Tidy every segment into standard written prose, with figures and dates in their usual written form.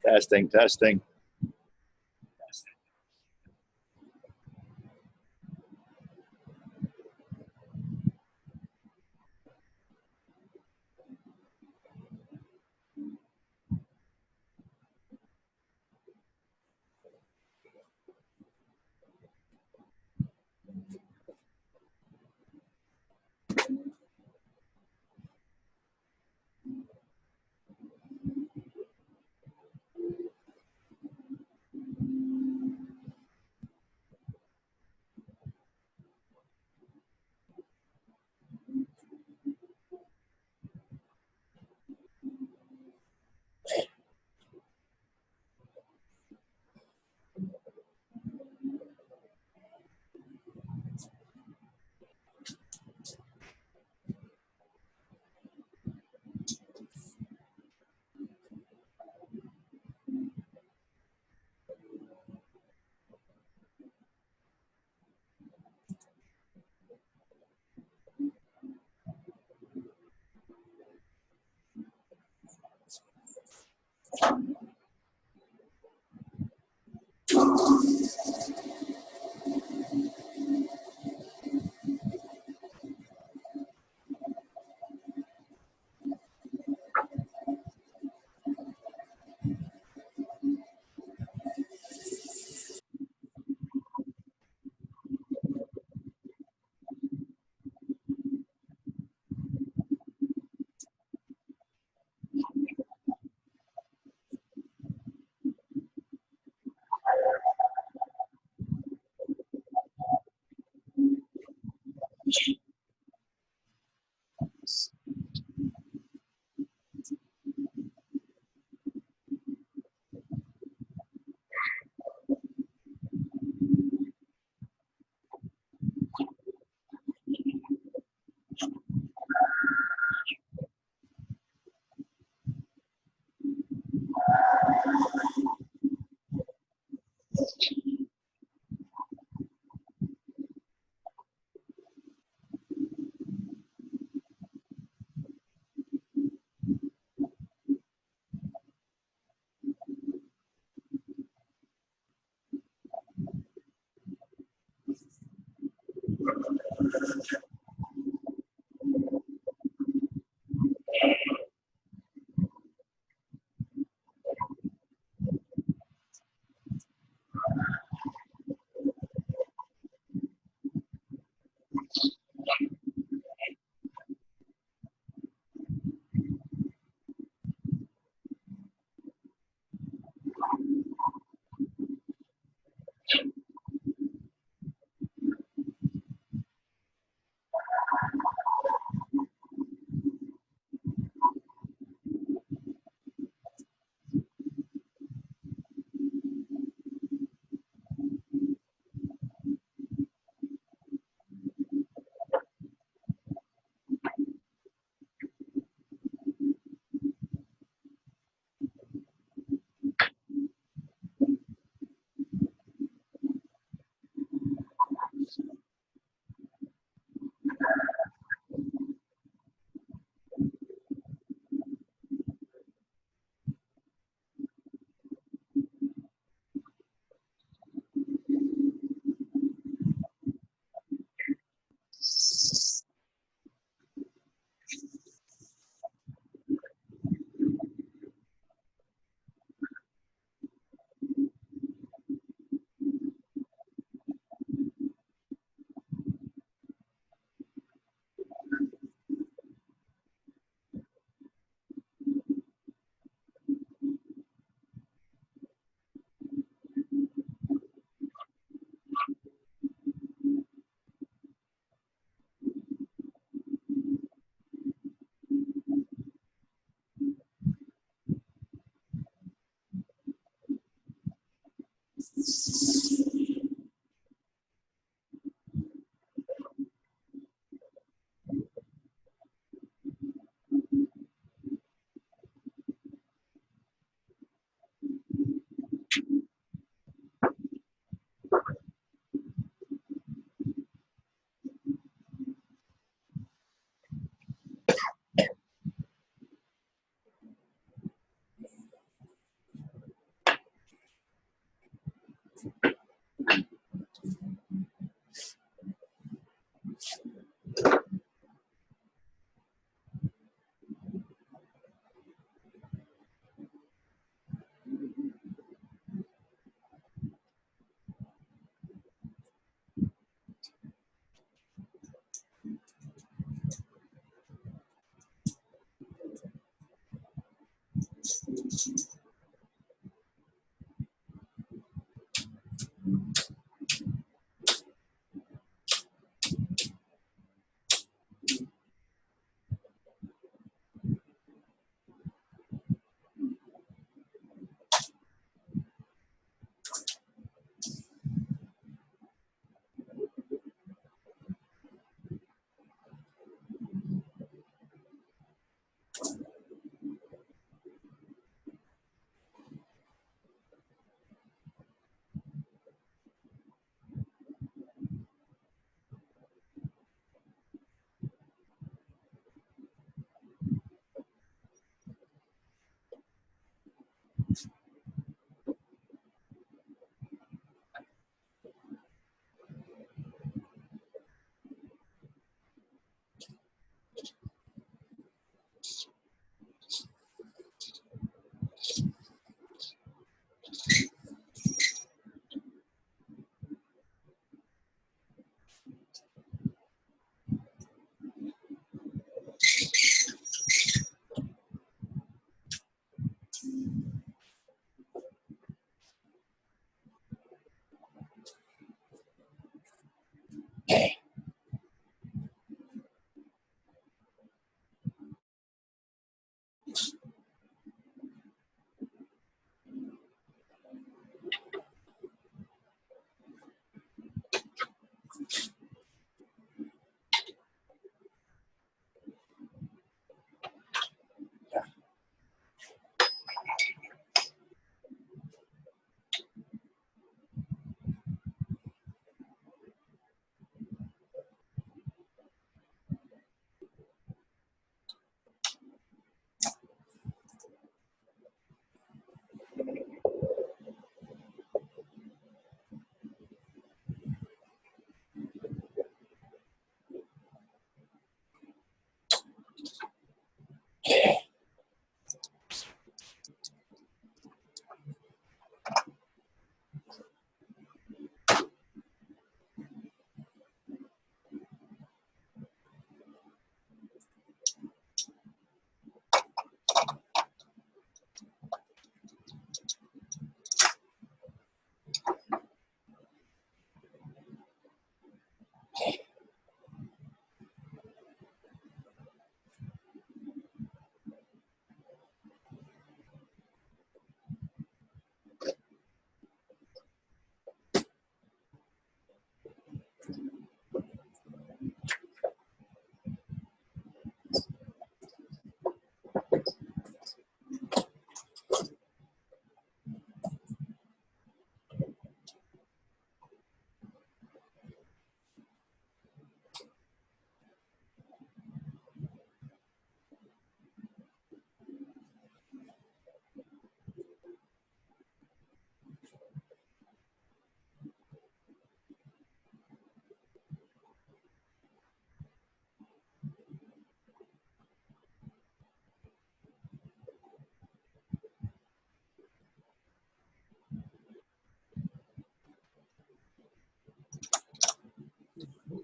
Testing, testing.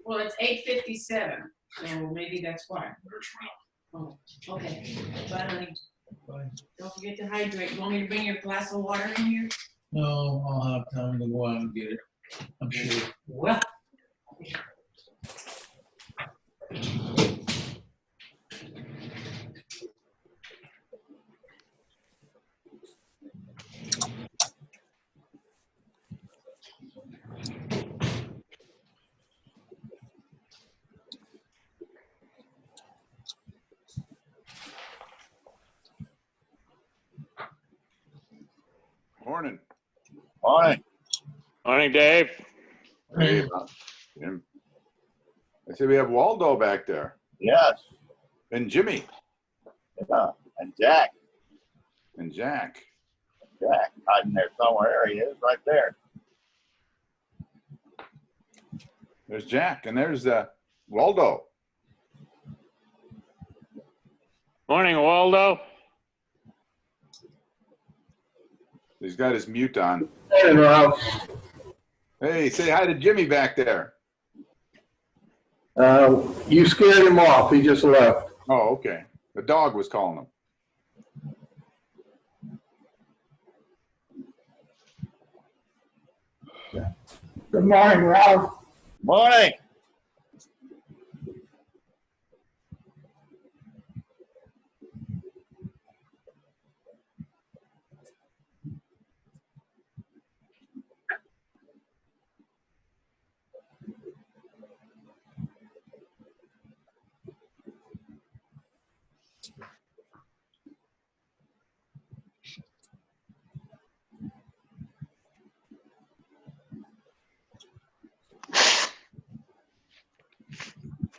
Well, it's 8:57, so maybe that's why. Oh, okay. Bye, honey. Bye. Don't forget to hydrate. You want me to bring your glass of water in here? No, I'll have time to go out and get it. I'm sure. Well. Morning. Morning. Morning, Dave. Hey, Jim. I see we have Waldo back there Yes. and Jimmy Yeah. And Jack. and Jack. Jack hiding there somewhere. There he is, right there. There's Jack and there's Waldo. Morning, Waldo. He's got his mute on. Hey, Rob. Hey, say hi to Jimmy back there. You scared him off. He just left. Oh, okay. The dog was calling him. Good morning, Ralph. Morning.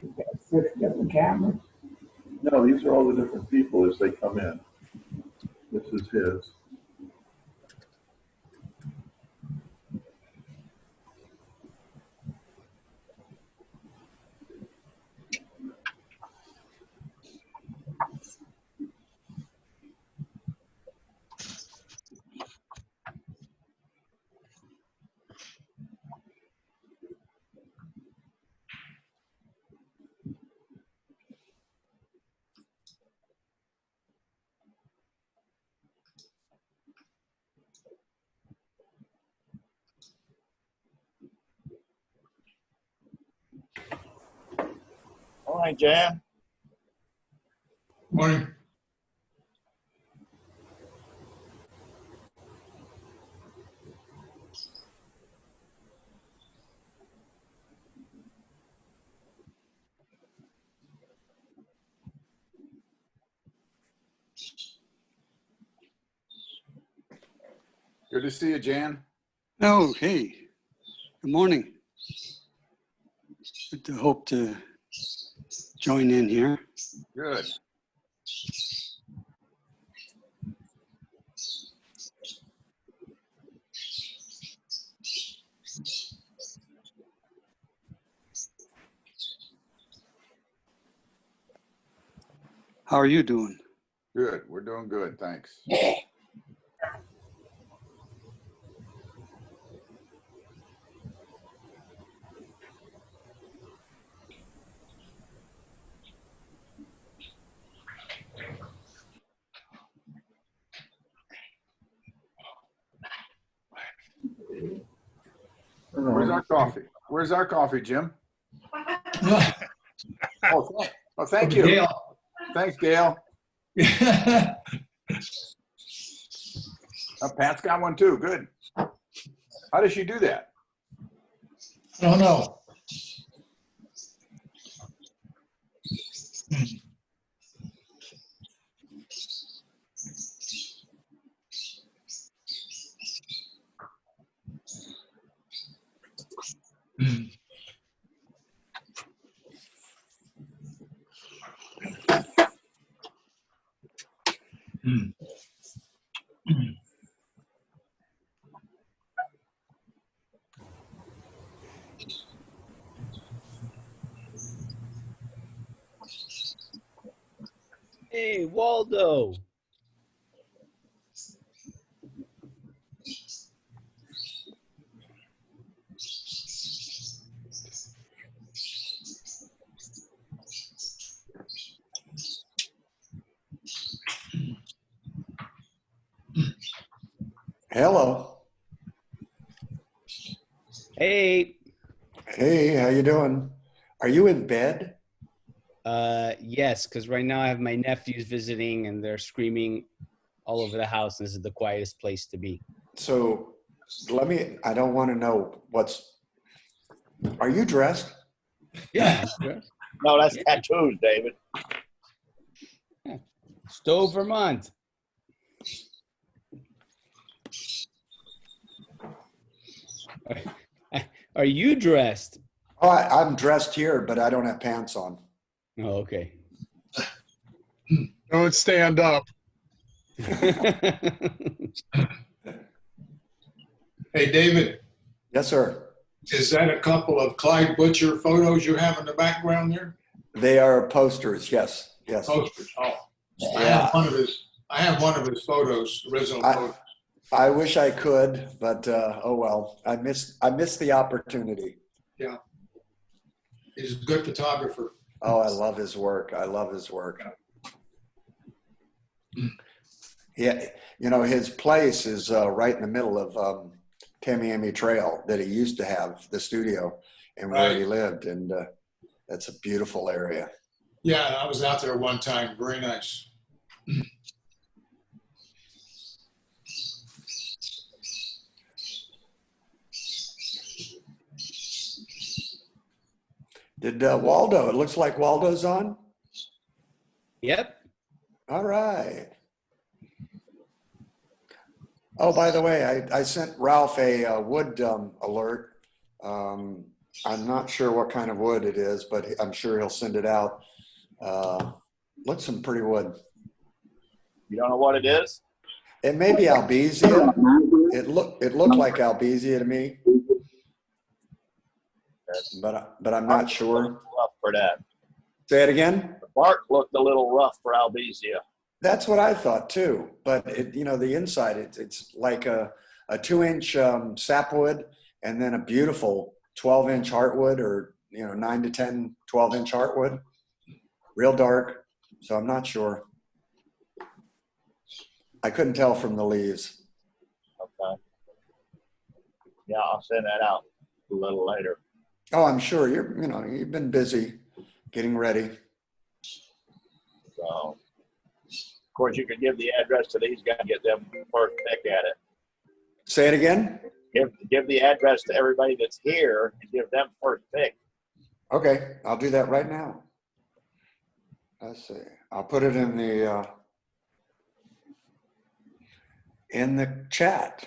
We've got 6 different cameras. No, these are all the different people as they come in. This is his. Morning, Jan. Morning. Good to see you, Jan. Oh, hey, good morning. Good to hope to join in here. Good. How are you doing? Good. We're doing good. Thanks. Where's our coffee? Where's our coffee, Jim? Oh, thank you. Gail. Thanks, Gail. Pat's got one too. Good. How does she do that? I don't know. Hey, Waldo. Hello. Hey. Hey, how you doing? Are you in bed? Yes, because right now I have my nephews visiting and they're screaming all over the house. And this is the quietest place to be. So I don't want to know are you dressed? Yeah. No, that's tattoos, David. Stowe, Vermont. Are you dressed? Oh, I'm dressed here, but I don't have pants on. Oh, okay. Don't stand up. Hey, David, Yes, sir. is that a couple of Clyde Butcher photos you have in the background there? They are posters. Yes. Yes. Posters. Oh, I Yeah. have one of his photos, original photos. I wish I could, but oh well. I missed the opportunity. Yeah. He's a good photographer. Oh, I love his work. I love his work. Yeah, his place is right in the middle of Tamiami Trail that he used to have, the studio, and where Right. he lived. And that's a beautiful area. Yeah, I was out there one time. Very nice. Did Waldo, it looks like Waldo's on. Yep. All right. Oh, by the way, I sent Ralph a wood alert. I'm not sure what kind of wood it is, but I'm sure he'll send it out. Looks some pretty wood. You don't know what it is? It may be albizia. It looked like albizia to me, but I'm not sure. Rough for that. Say it again. The bark looked a little rough for albizia. That's what I thought too. But it, the inside, it's like a 2-inch sapwood, and then a beautiful 12-inch heartwood, or 9 to 10, 12-inch heartwood, real dark. So I'm not sure. I couldn't tell from the leaves. Okay. Yeah, I'll send that out a little later. Oh, I'm sure you've been busy getting ready. So, of course, you could give the address to these guys, get them first pick at it. Say it again. Give the address to everybody that's here and give them first pick. Okay, I'll do that right now. Let's see. I'll put it in the chat.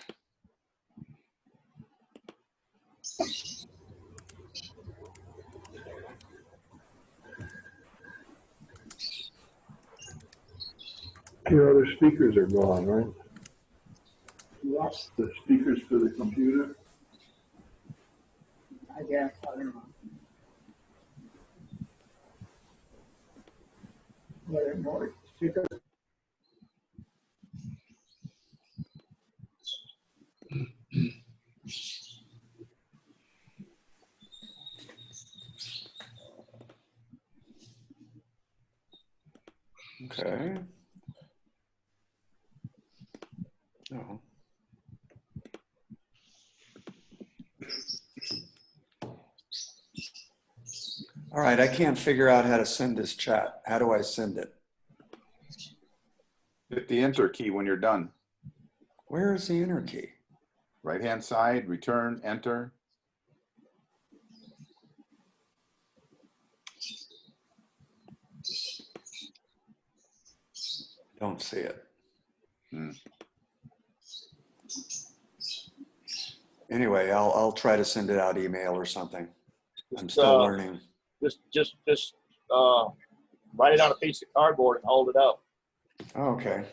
Your other speakers are gone, right? Yes, The speakers for the computer? I guess, I don't know. Whether more speakers. Okay. No. All right, I can't figure out how to send this chat. How do I send it? Hit the enter key when you're done. Where is the enter key? Right-hand side, return, enter. Don't see it. Anyway, I'll try to send it out email or something. I'm still learning. Just write it on a piece of cardboard and hold it up. Okay.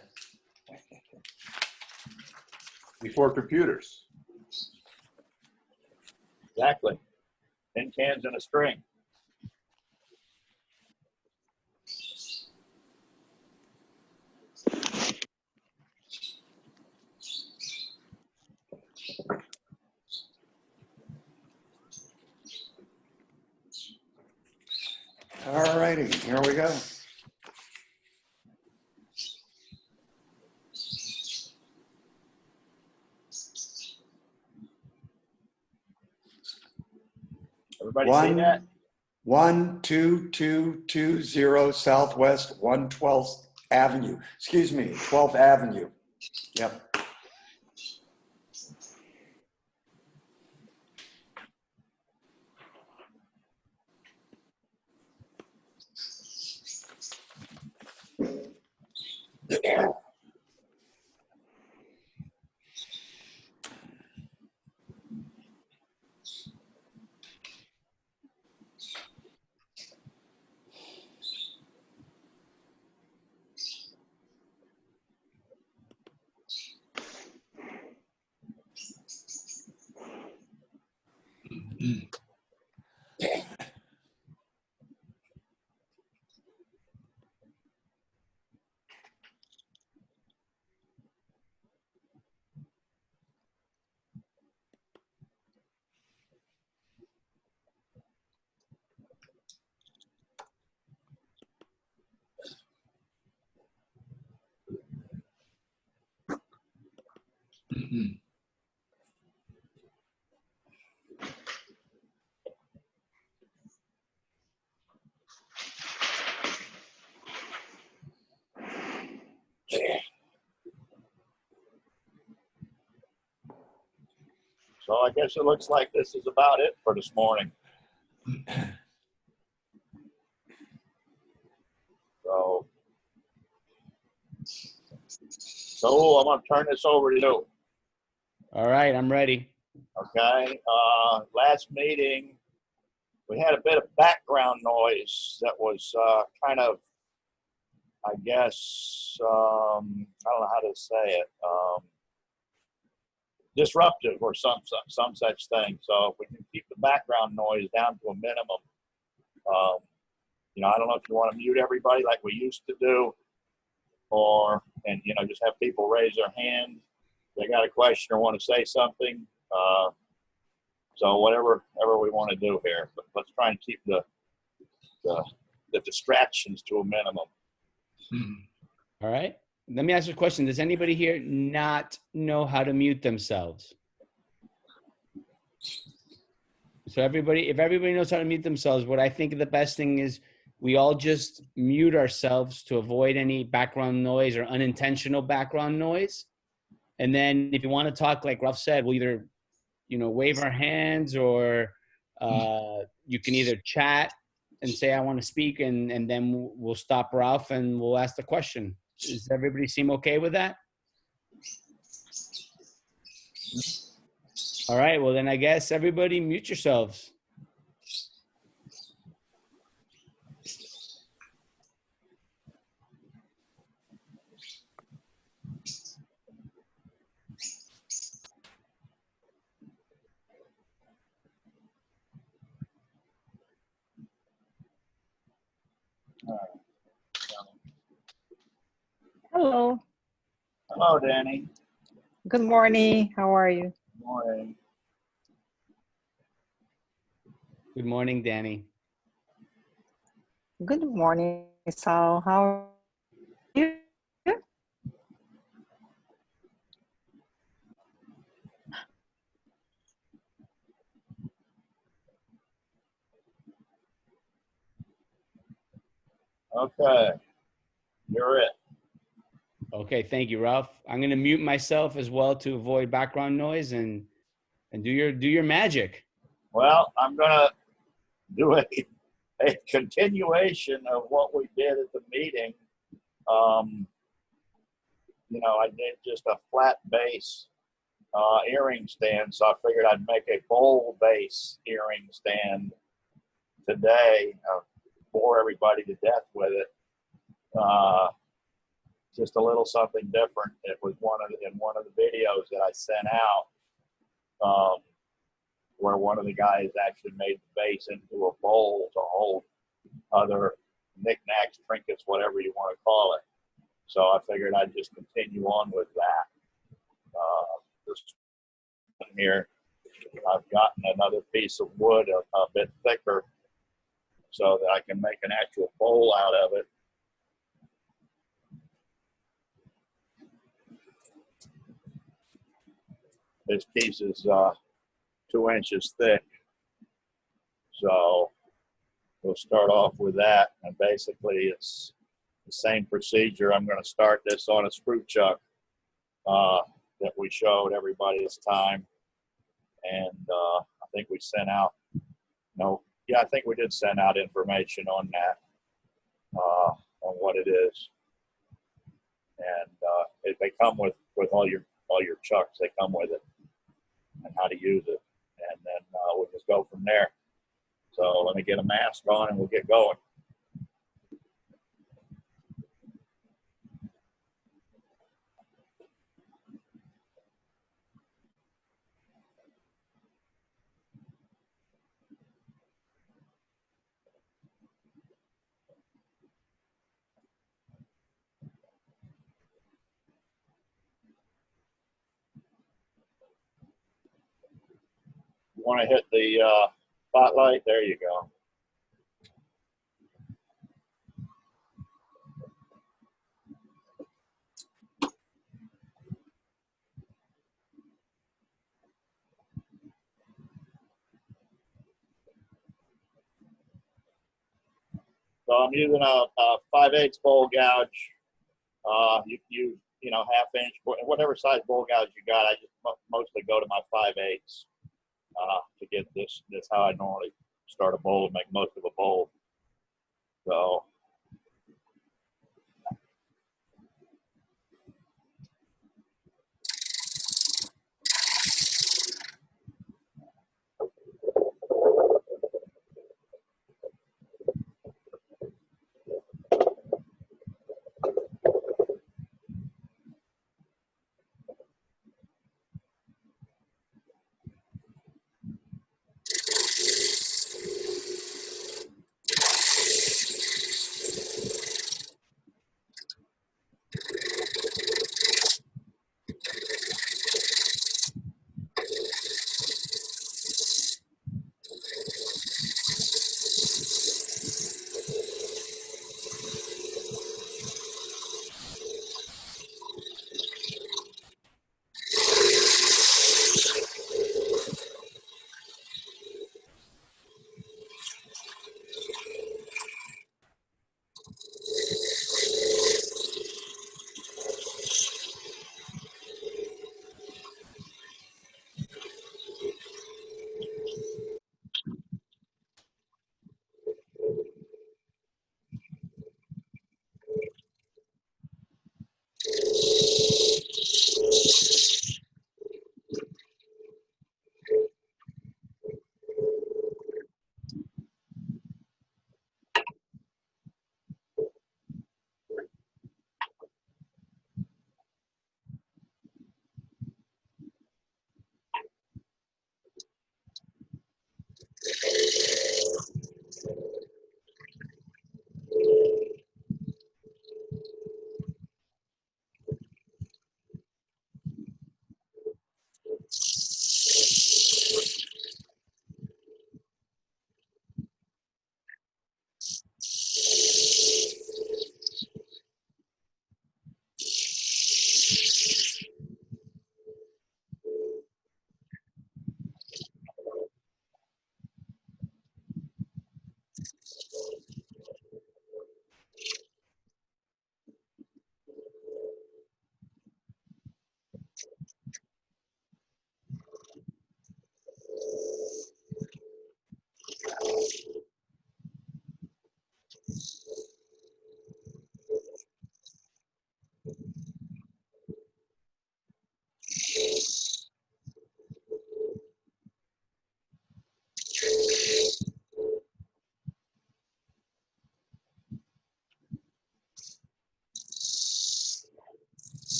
Before computers. Exactly. 10 cans and a string. All righty, here we go. Everybody see that? 12220 Southwest 112th Avenue. Excuse me, 12th Avenue. Yep. So I guess it looks like this is about it for this morning. So I'm gonna turn this over to you. All right, I'm ready. Okay. Last meeting, we had a bit of background noise that was kind of, I guess, I don't know how to say it, disruptive or some such thing. So if we can keep the background noise down to a minimum, I don't know if you want to mute everybody like we used to do, and just have people raise their hand if they got a question or want to say something. So whatever we want to do here, but let's try and keep the distractions to a minimum. All right. Let me ask you a question. Does anybody here not know how to mute themselves? So if everybody knows how to mute themselves, what I think the best thing is we all just mute ourselves to avoid any background noise or unintentional background noise. And then if you want to talk, like Ralph said, we'll either, wave our hands, or you can either chat and say, I want to speak, and then we'll stop Ralph and we'll ask the question. Does everybody seem okay with that? All right, well then I guess everybody mute yourselves. Hello. Hello, Danny. Good morning. How are you? Good morning. Good morning, Danny. Good morning, Sal. How are you? Okay, you're it. Okay, thank you, Ralph. I'm going to mute myself as well to avoid background noise, and do your magic. Well, I'm gonna do a continuation of what we did at the meeting. I did just a flat base earring stand, so I figured I'd make a bowl base earring stand today. Bore everybody to death with it. Just a little something different. It was in one of the videos that I sent out, where one of the guys actually made the base into a bowl to hold other knickknacks, trinkets, whatever you want to call it. So I figured I'd just continue on with that. This one here, I've gotten another piece of wood a bit thicker so that I can make an actual bowl out of it. This piece is 2 inches thick. So we'll start off with that. And basically it's the same procedure. I'm going to start this on a screw chuck that we showed everybody this time. And I think we sent out, I think we did send out information on that, on what it is. And they come with all your chucks. They come with it and how to use it. And then we'll just go from there. So let me get a mask on and we'll get going. You want to hit the spotlight? There you go. So I'm using a 5/8 bowl gouge. You 1/2 inch, whatever size bowl gouge you got. I just mostly go to my 5/8. to get this how I normally start a bowl and make most of a bowl. So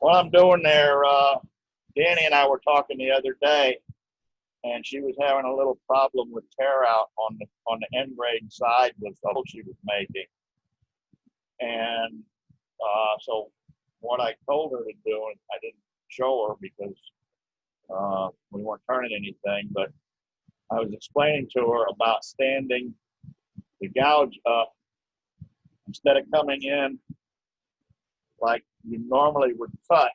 what I'm doing there, Danny and I were talking the other day, and she was having a little problem with tear out on the end grain side of the hole she was making. And so what I told her to do, and I didn't show her because we weren't turning anything, but I was explaining to her about standing the gouge up instead of coming in like you normally would cut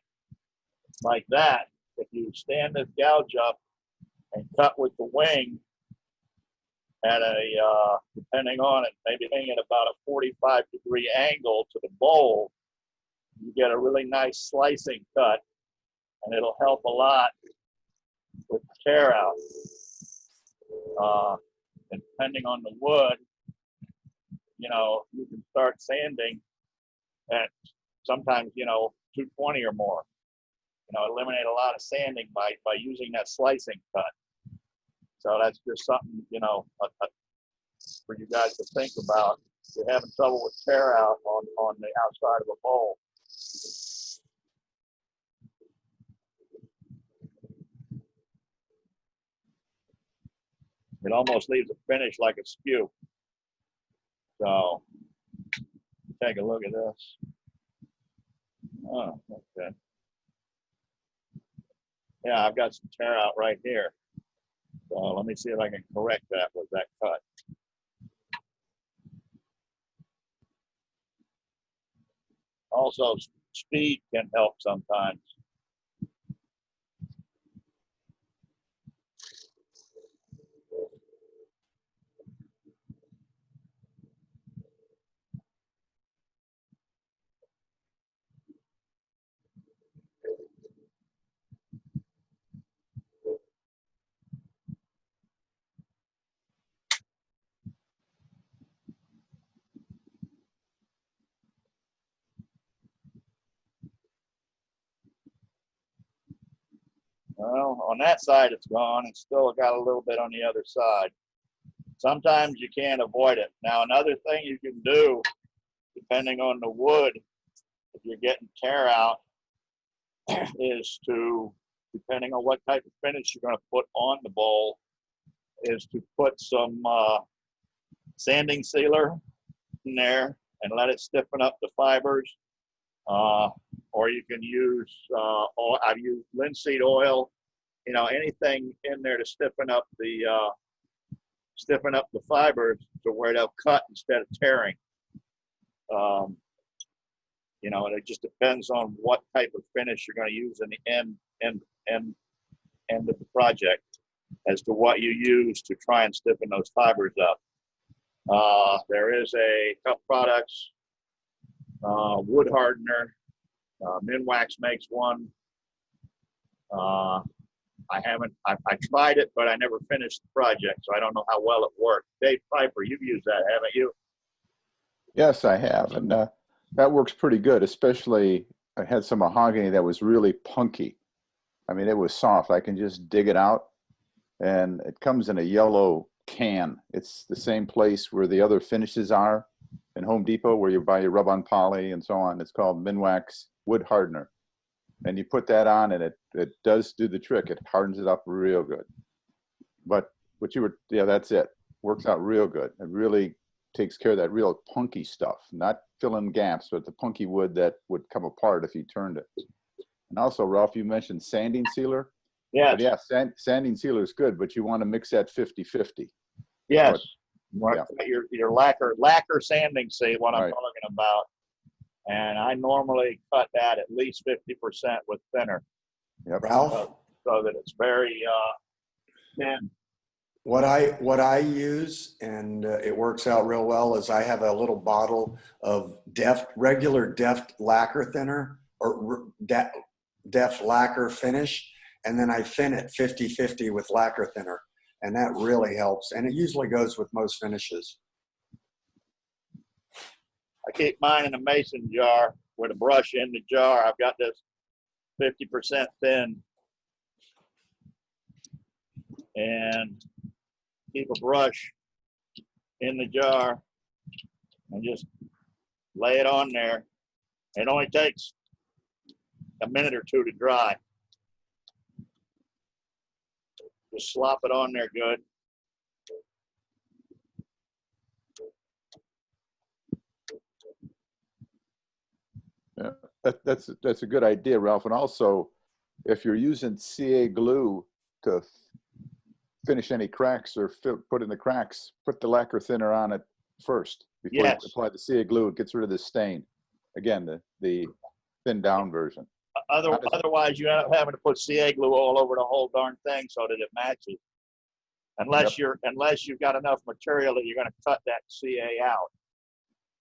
like that. If you stand this gouge up and cut with the wing at a, depending on it, maybe at about a 45-degree angle to the bowl, you get a really nice slicing cut, and it'll help a lot with the tear out. And depending on the wood, you know, you can start sanding at sometimes, 220 or more. Eliminate a lot of sanding by using that slicing cut. So that's just something, for you guys to think about. If you're having trouble with tear out on the outside of a bowl. It almost leaves a finish like a skew. So take a look at this. Oh, okay. Yeah, I've got some tear out right here. So let me see if I can correct that with that cut. Also, speed can help sometimes. Well, on that side it's gone. It's still got a little bit on the other side. Sometimes you can't avoid it. Now, another thing you can do, depending on the wood, if you're getting tear out, is to, depending on what type of finish you're going to put on the bowl, is to put some sanding sealer in there and let it stiffen up the fibers. Or you can use, I've used linseed oil, anything in there to stiffen up the fibers to where they'll cut instead of tearing. And it just depends on what type of finish you're going to use in the end of the project as to what you use to try and stiffen those fibers up. There is a couple products, wood hardener, Minwax makes one. I tried it, but I never finished the project, so I don't know how well it worked. Dave Piper, you've used that, haven't you? Yes, I have, and that works pretty good. Especially, I had some mahogany that was really punky. I mean, it was soft. I can just dig it out, and it comes in a yellow can. It's the same place where the other finishes are in Home Depot, where you buy your rub-on poly and so on. It's called Minwax Wood Hardener, and you put that on, and it does do the trick. It hardens it up real good. But that's it. Works out real good. It really takes care of that real punky stuff, not filling gaps, but the punky wood that would come apart if you turned it. And also, Ralph, you mentioned sanding sealer. Yes. But yeah, sanding sealer is good, but you want to mix that 50-50. Yes. Yeah. Your lacquer sanding seed, what I'm talking about. And I normally cut that at least 50% with thinner. Yep. Ralph? So that it's very thin. What I use, and it works out real well, is I have a little bottle of regular Deft lacquer thinner, or Deft lacquer finish, and then I thin it 50-50 with lacquer thinner, and that really helps. And it usually goes with most finishes. I keep mine in a mason jar with a brush in the jar. I've got this 50% thin, and keep a brush in the jar and just lay it on there. It only takes a minute or two to dry. Just slop it on there good. Yeah, that's a good idea, Ralph. And also, if you're using CA glue to finish any cracks or put in the cracks, put the lacquer thinner on it first before you apply the CA glue. It gets rid of the stain. Again, the thin down version. Otherwise, you end up having to put CA glue all over the whole darn thing so that it matches. Unless you've got enough material that you're going to cut that CA out.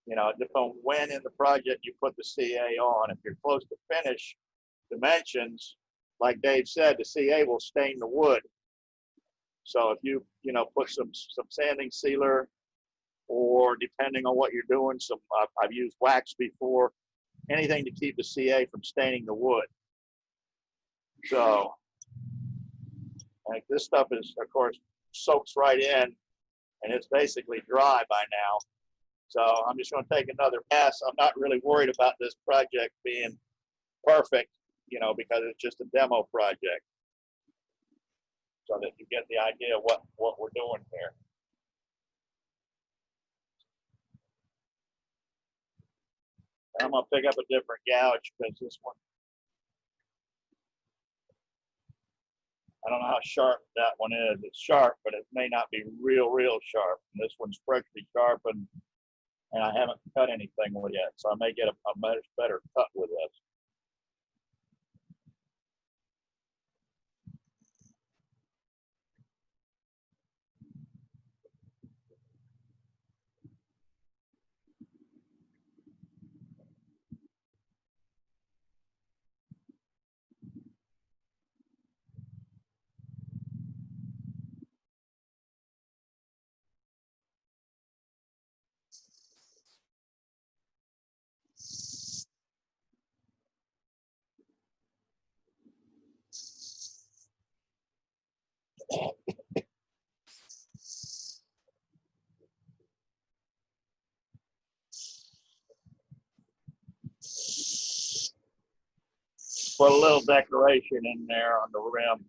It depends on when in the project you put the CA on. If you're close to finish dimensions, like Dave said, the CA will stain the wood. So if you put some sanding sealer, or depending on what you're doing, I've used wax before, anything to keep the CA from staining the wood. So like this stuff is, of course, soaks right in, and it's basically dry by now. So I'm just going to take another pass. I'm not really worried about this project being perfect, because it's just a demo project. So that you get the idea of what we're doing here. I'm going to pick up a different gouge because this one, I don't know how sharp that one is. It's sharp, but it may not be real sharp. And this one's freshly sharpened, and I haven't cut anything with it yet. So I may get a much better cut with this. put a little decoration in there on the rim.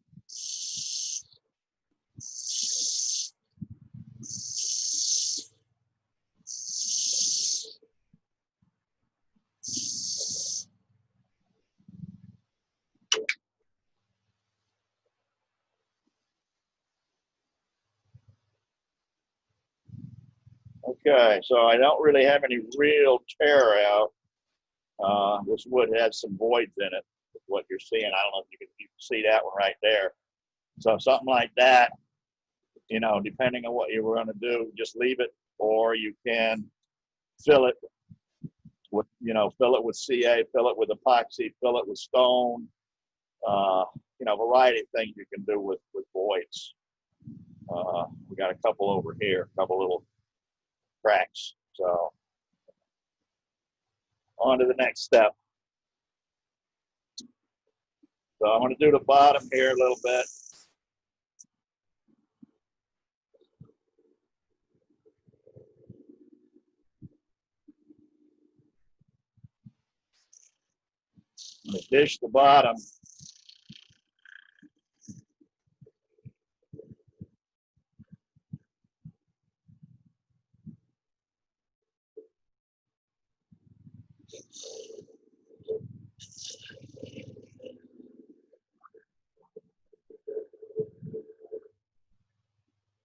Okay, so I don't really have any real tear out. This wood has some voids in it, what you're seeing. I don't know if you can see that one right there. So something like that, you know, depending on what you were going to do, just leave it, or you can fill it with, you know, fill it with CA, fill it with epoxy, fill it with stone, you know, variety of things you can do with voids. We got a couple over here, a couple little cracks. So on to the next step. So I'm going to do the bottom here a little bit. I'm going to dish the bottom.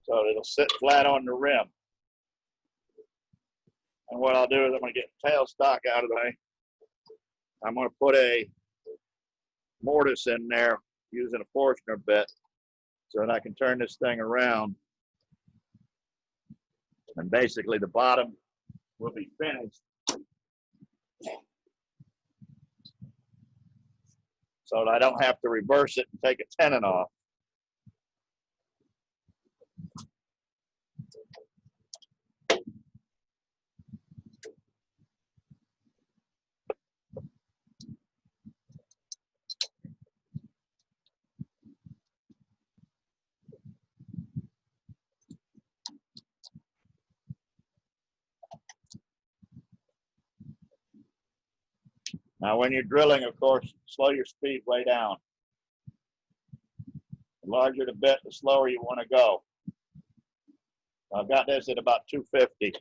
So it'll sit flat on the rim. And what I'll do is I'm going to get tailstock out of the way. I'm going to put a mortise in there using a Forstner bit so that I can turn this thing around. And basically the bottom will be finished. So that I don't have to reverse it and take a tenon off. Now, when you're drilling, of course, slow your speed way down. The larger the bit, the slower you want to go. I've got this at about 250.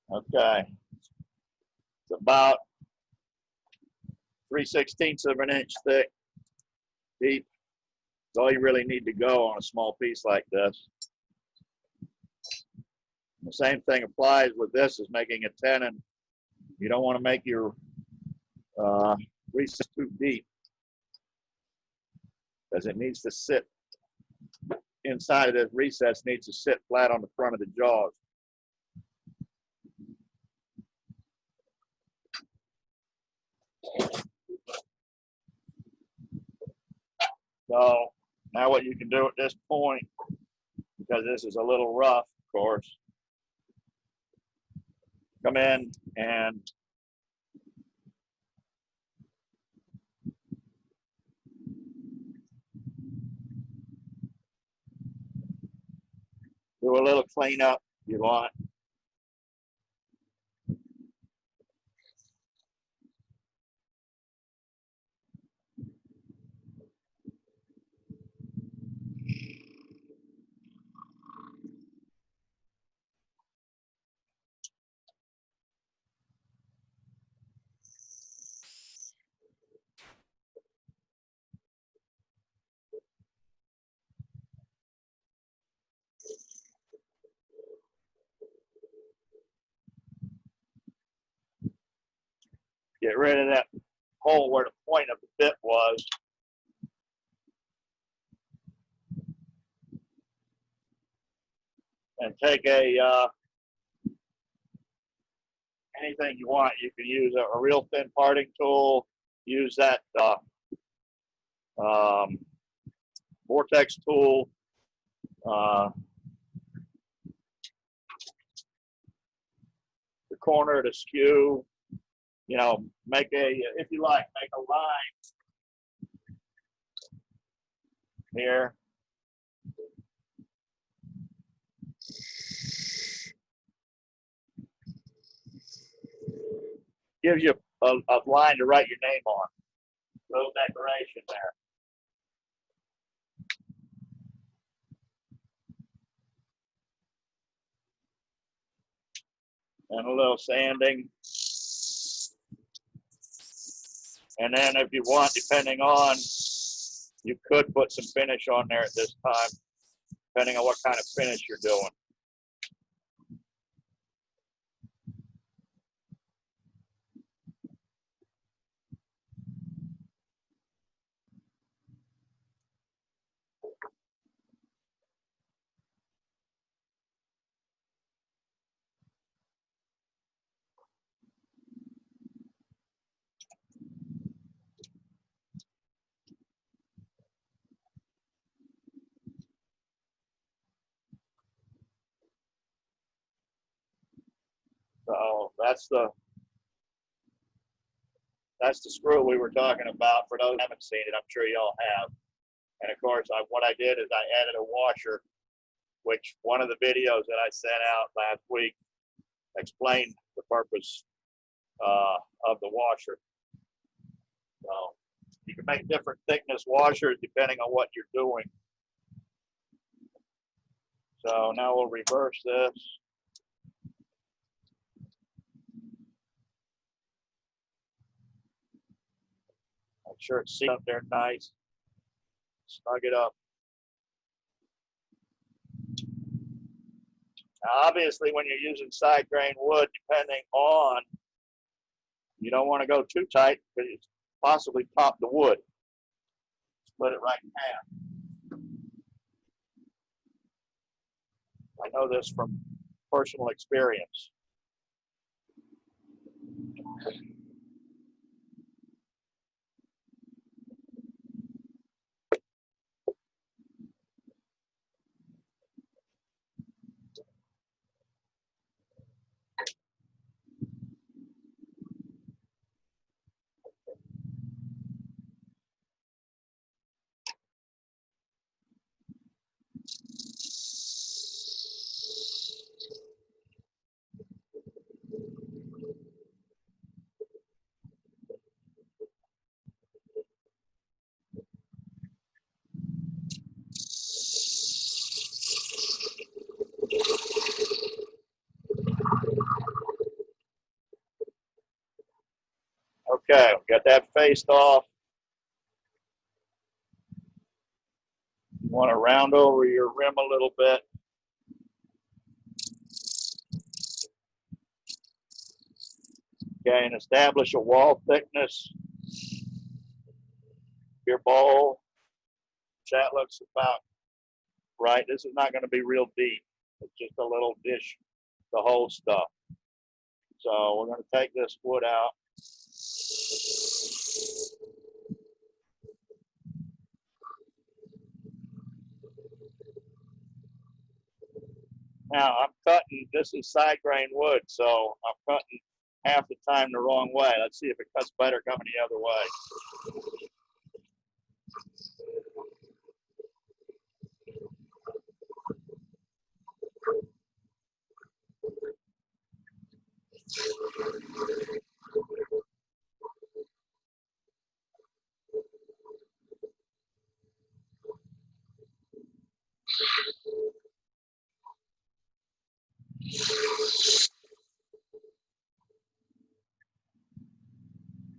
Okay. It's about 3/16 of an inch thick, deep. That's all you really need to go on a small piece like this. The same thing applies with this as making a tenon. You don't want to make your recess too deep, because it needs to sit inside of this recess, needs to sit flat on the front of the jaws. So now what you can do at this point, because this is a little rough, of course, come in and do a little cleanup if you want. Get rid of that hole where the point of the bit was. and take anything you want. You can use a real thin parting tool, use that vortex tool, the corner to skew, you know, make if you like, make a line here. Gives you a line to write your name on. Little decoration there. And a little sanding. And then if you want, depending on, you could put some finish on there at this time, depending on what kind of finish you're doing. So that's the screw we were talking about. For those who haven't seen it, I'm sure y'all have. And of course, what I did is I added a washer, which one of the videos that I sent out last week explained the purpose of the washer. So you can make different thickness washers depending on what you're doing. So now we'll reverse this. Make sure it's seated up there nice. Snug it up. Now, obviously, when you're using side grain wood, depending on, you don't want to go too tight because you possibly pop the wood. Split it right in half. I know this from personal experience. Okay, got that faced off. You want to round over your rim a little bit. Okay, and establish a wall thickness. Your bowl. That looks about right. This is not going to be real deep. It's just a little dish to hold stuff. So we're going to take this wood out. Now I'm cutting, this is side grain wood, so I'm cutting half the time the wrong way. Let's see if it cuts better coming the other way.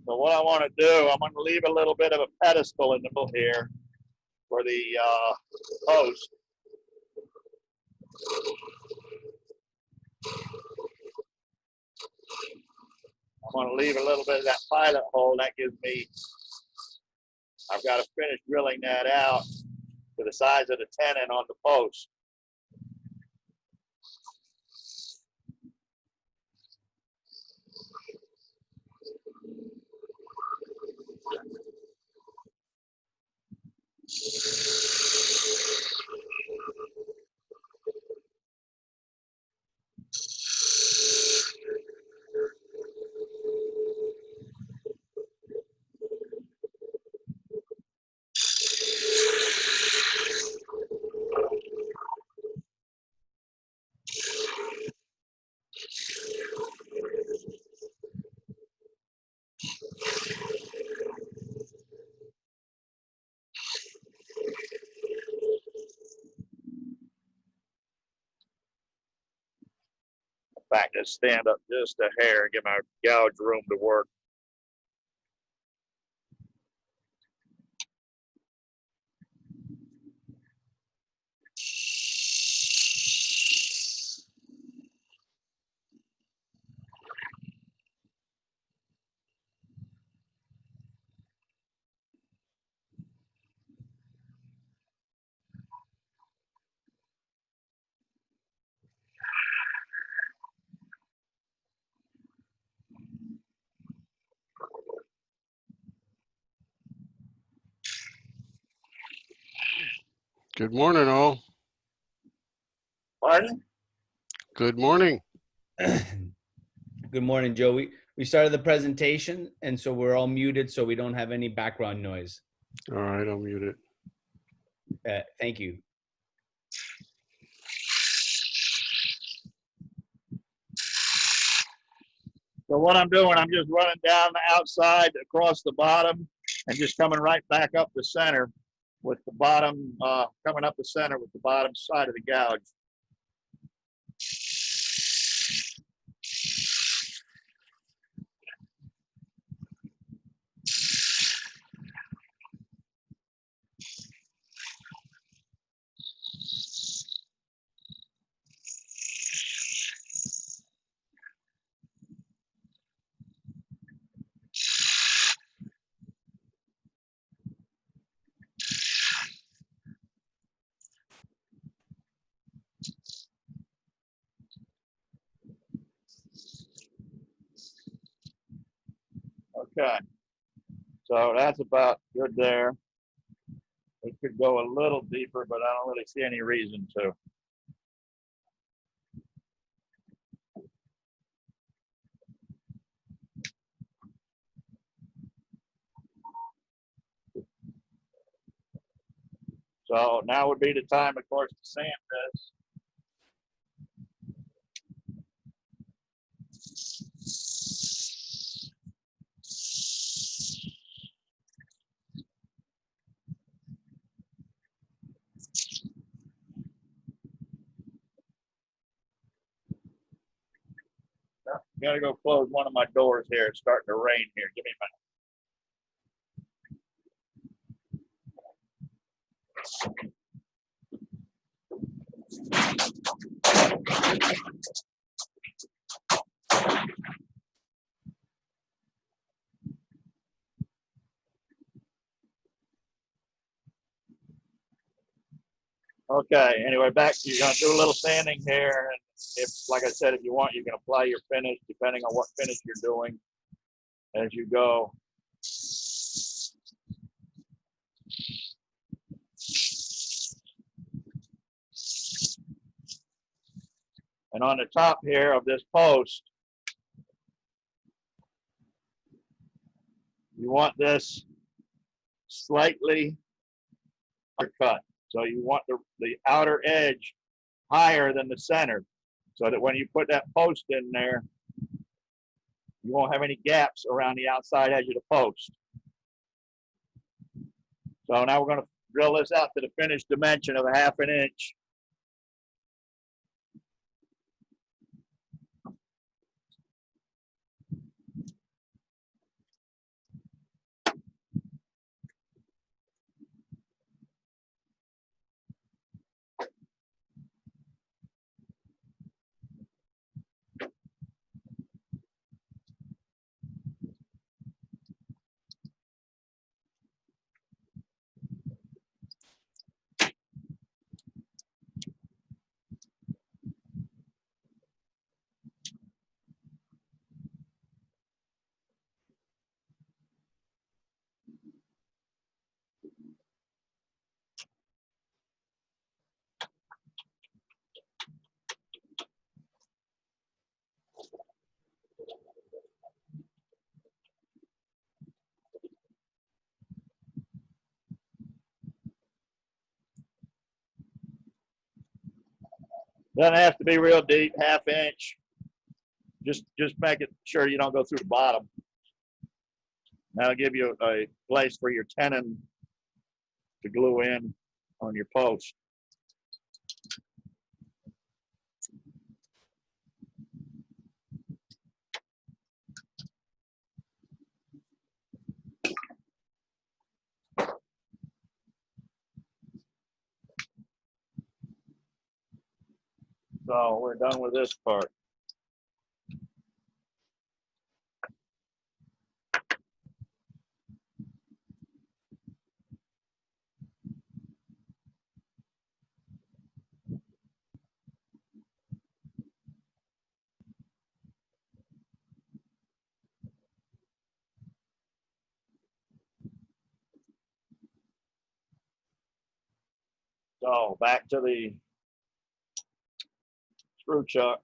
So what I want to do, I'm going to leave a little bit of a pedestal in the middle here for the post. I'm going to leave a little bit of that pilot hole. That gives me, I've got to finish drilling that out to the size of the tenon on the post. fact, just stand up just a hair and give my gouge room to work. Good morning, all. Pardon? Good morning. Good morning, Joe. We started the presentation, and so we're all muted so we don't have any background noise. All right, I'll mute it. Thank you. So what I'm doing, I'm just running down the outside across the bottom and just coming right back up the center with the bottom, coming up the center with the bottom side of the gouge. Okay, so that's about good there. It could go a little deeper, but I don't really see any reason to. So now would be the time, of course, to sand this. Gotta go close one of my doors here. It's starting to rain here. Give me a minute. Okay, anyway, back, you're gonna do a little sanding here, and if, like I said, if you want, you can apply your finish, depending on what finish you're doing as you go. And on the top here of this post, you want this slightly undercut. So you want the outer edge higher than the center, so that when you put that post in there, you won't have any gaps around the outside edge of the post. So now we're going to drill this out to the finished dimension of 1/2 inch. Doesn't have to be real deep, 1/2 inch. Just make it sure you don't go through the bottom. That'll give you a place for your tenon to glue in on your post. So we're done with this part. So back to the screw chuck.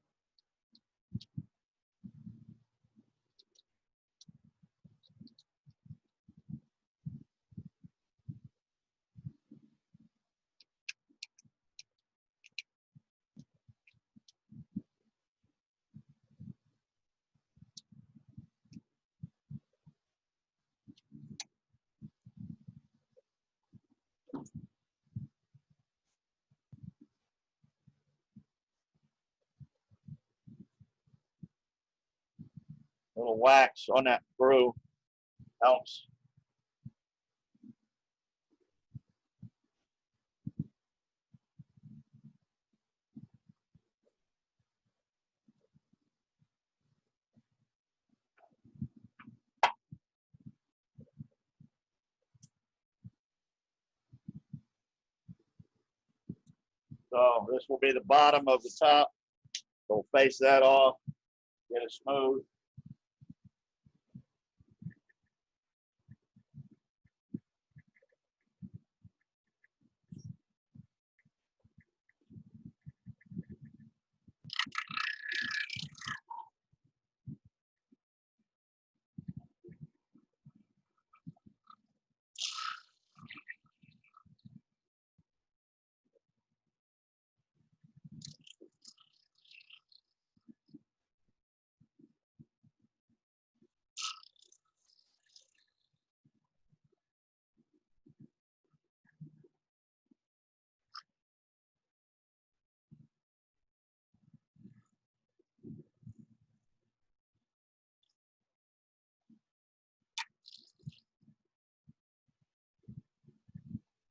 Little wax on that screw helps. So this will be the bottom of the top. We'll face that off, get it smooth.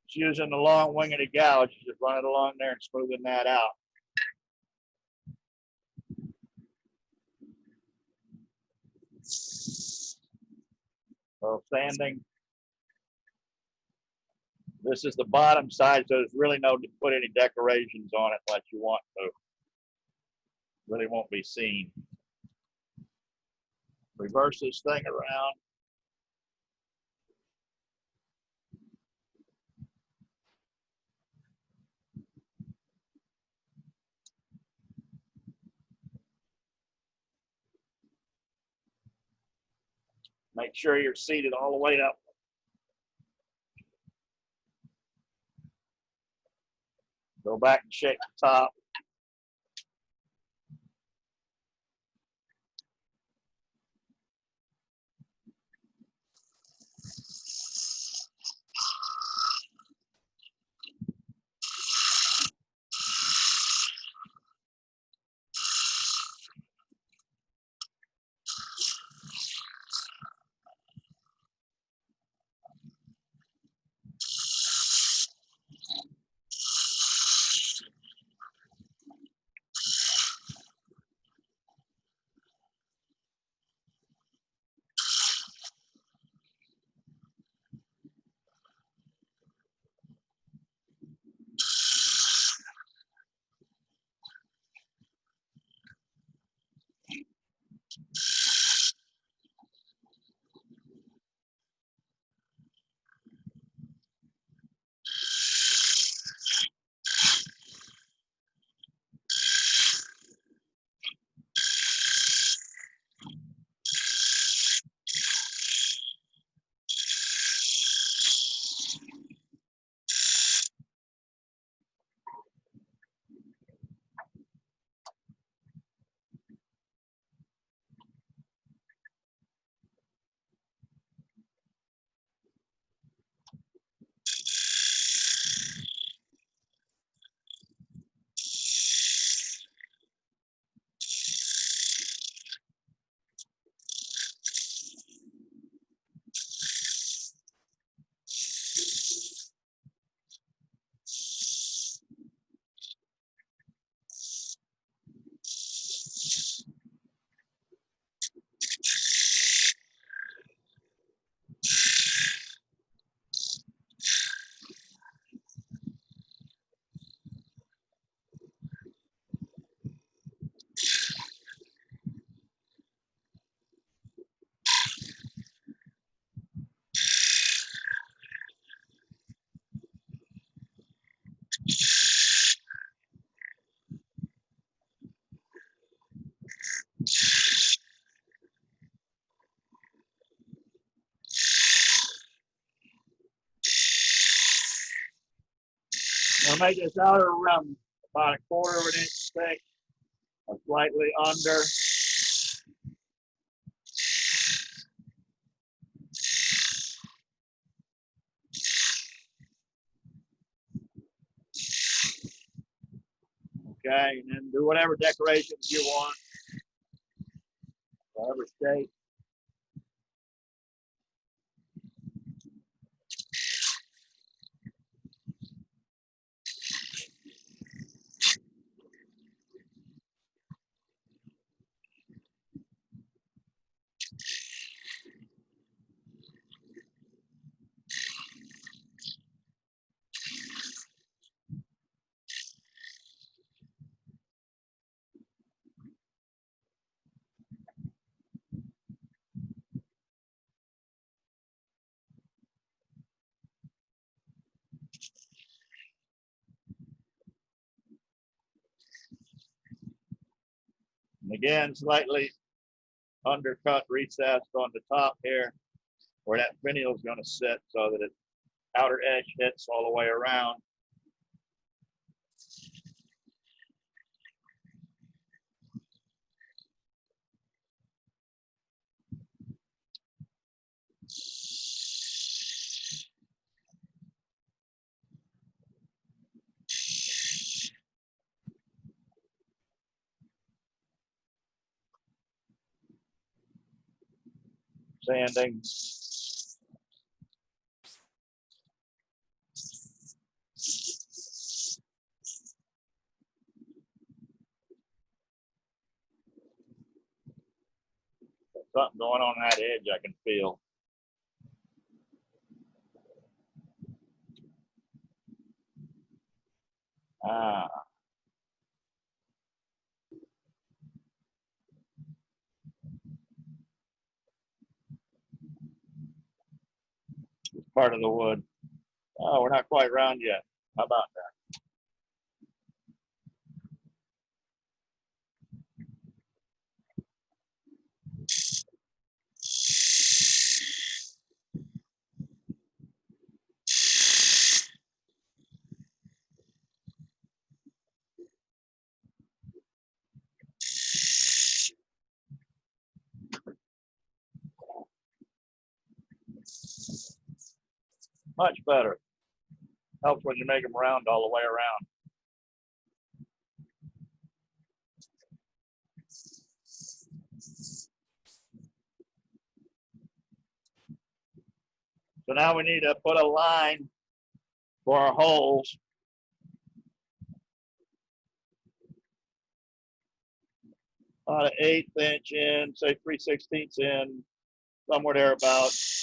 Just using the long wing of the gouge, just run it along there and smoothing that out. So sanding. This is the bottom side, so there's really no to put any decorations on it unless you want to. Really won't be seen. Reverse this thing around. Make sure you're seated all the way up. Go back and shake the top. I'll make this outer rim about 1/4 of an inch thick, or slightly under. Okay, and then do whatever decorations you want, whatever shape. And again, slightly undercut, recessed on the top here, where that finial is going to sit, so that its outer edge hits all the way around. Sanding. Something going on that edge I can feel. Ah. It's part of the wood. Oh, we're not quite round yet. How about that? Much better. Helps when you make them round all the way around. So now we need to put a line for our holes. About an 1/8 inch in, say 3/16 in, somewhere thereabouts.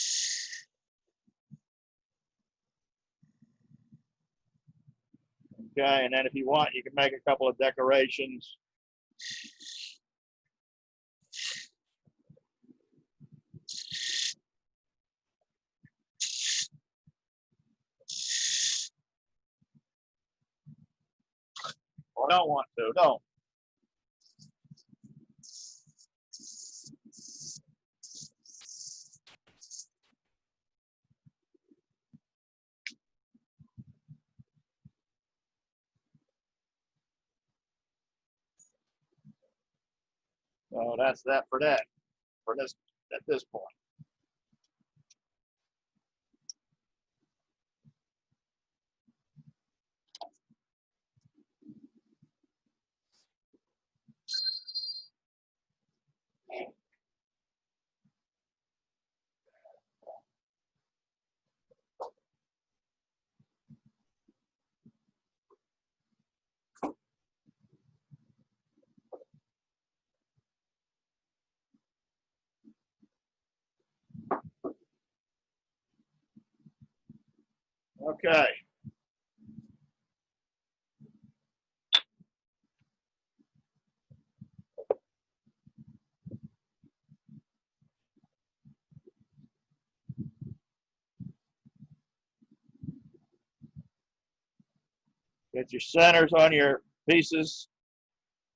Okay, and then if you want, you can make a couple of decorations. Or don't want to, don't. So that's that for that, for this, at this point. Okay. Get your centers on your pieces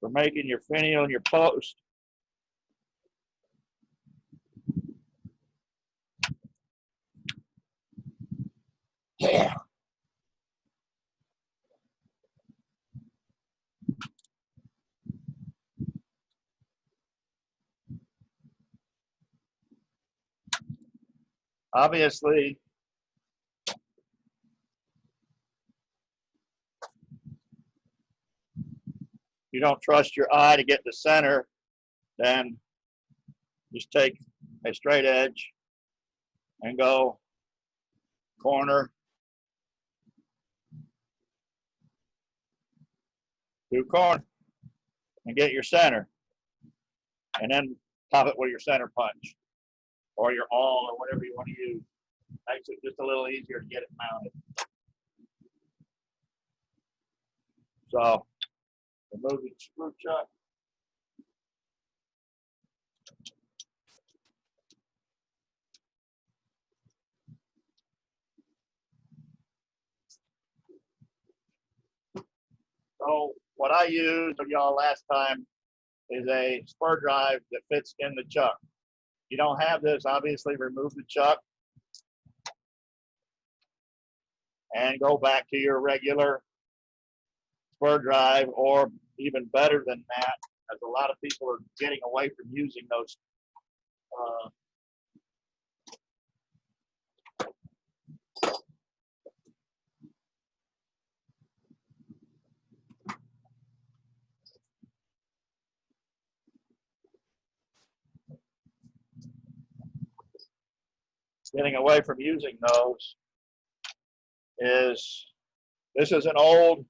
for making your finial and your post. Yeah. obviously, you don't trust your eye to get the center, then just take a straight edge and go corner to corner and get your center, and then top it with your center punch or your awl or whatever you want to use. Makes it just a little easier to get it mounted. So remove the screw chuck. So what I used of y'all last time is a spur drive that fits in the chuck. If you don't have this, obviously remove the chuck and go back to your regular spur drive, or even better than that, as a lot of people are getting away from using those is this is an old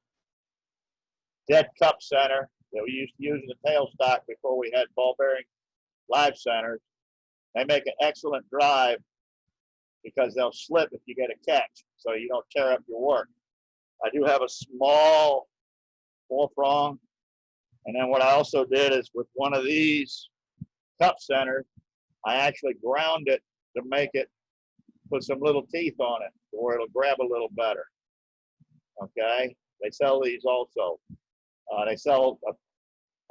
dead cup center that we used to use in the tailstock before we had ball bearing live centers. They make an excellent drive because they'll slip if you get a catch, so you don't tear up your work. I do have a small 4-prong, and then what I also did is with one of these cup centers, I actually ground it to make it, put some little teeth on it where it'll grab a little better. Okay, they sell these also. They sell,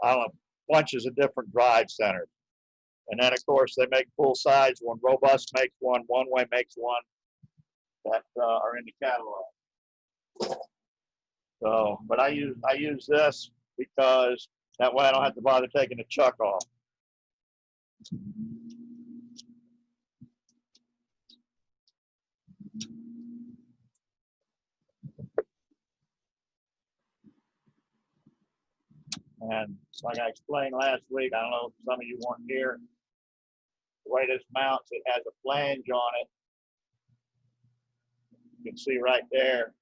I don't know, bunches of different drive centers. And then, of course, they make full size one. Robust makes one. One Way makes one that are in the catalog. So, but I use this because that way I don't have to bother taking the chuck off. And like I explained last week, I don't know if some of you weren't here, the way this mounts, it has a flange on it. You can see right there.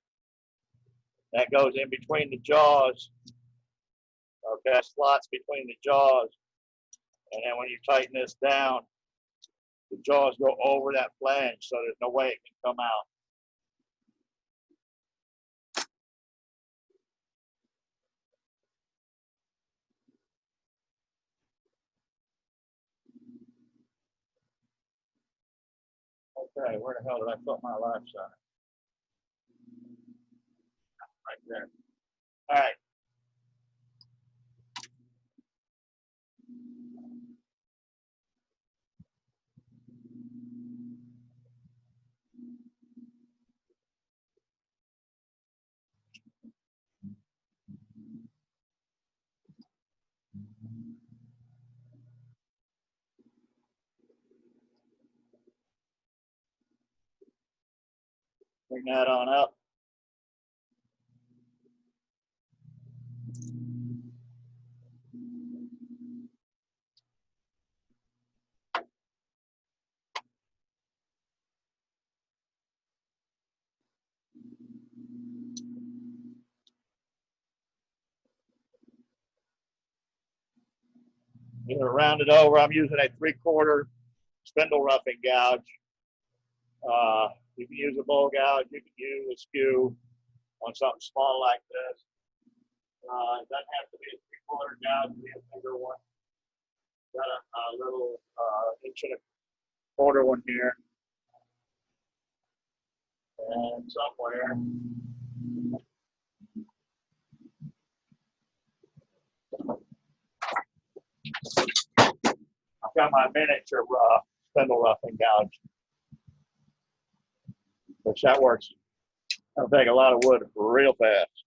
That goes in between the jaws. Okay, slots between the jaws. And then when you tighten this down, the jaws go over that flange, so there's no way it can come out. Okay, where the hell did I put my live center? Right there. All right. Bring that on up. You're gonna round it over. I'm using a 3/4 spindle roughing gouge. You can use a bowl gouge. You can use a skew on something small like this. It doesn't have to be a 3/4 gouge. It can be a bigger one. Got a little 1.25 one here. And somewhere. I've got my miniature spindle roughing gouge, which that works. That'll take a lot of wood real fast.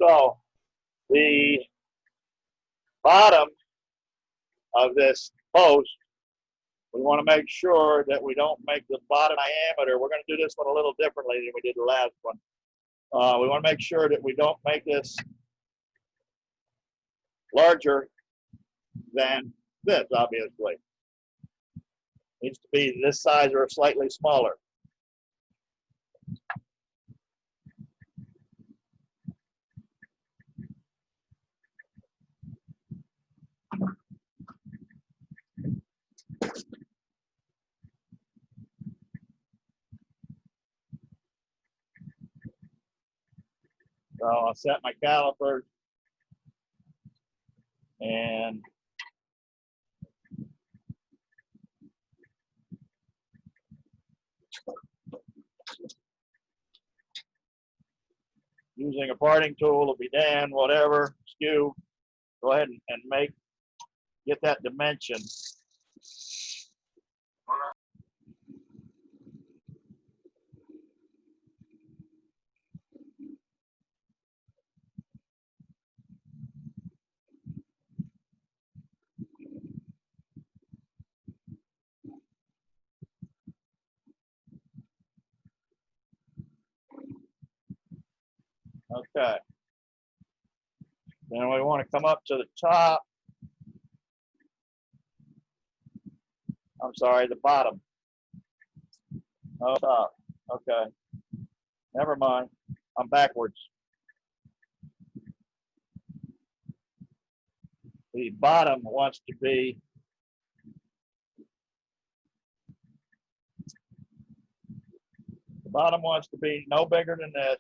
So the bottom of this post, we want to make sure that we don't make the bottom diameter. We're going to do this one a little differently than we did the last one. We want to make sure that we don't make this larger than this, obviously. Needs to be this size or slightly smaller. So I'll set my calipers and using a parting tool will be Dan, whatever, skew, go ahead and get that dimension. Okay. Then we want to come up to the top. I'm sorry, the bottom. Oh, top. Okay. Never mind. I'm backwards. The bottom wants to be no bigger than this.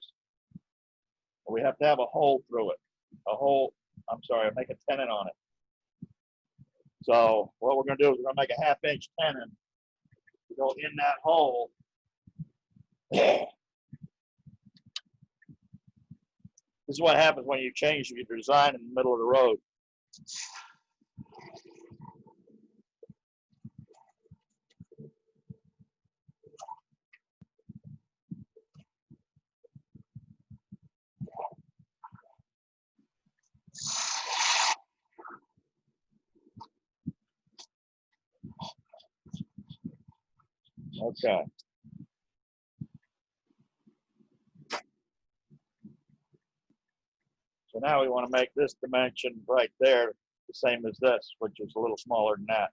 We have to have a hole through it. A hole, I'm sorry, make a tenon on it. So what we're going to do is we're going to make a 1/2 inch tenon to go in that hole. This is what happens when you change your design in the middle of the road. Okay. So now we want to make this dimension right there the same as this, which is a little smaller than that.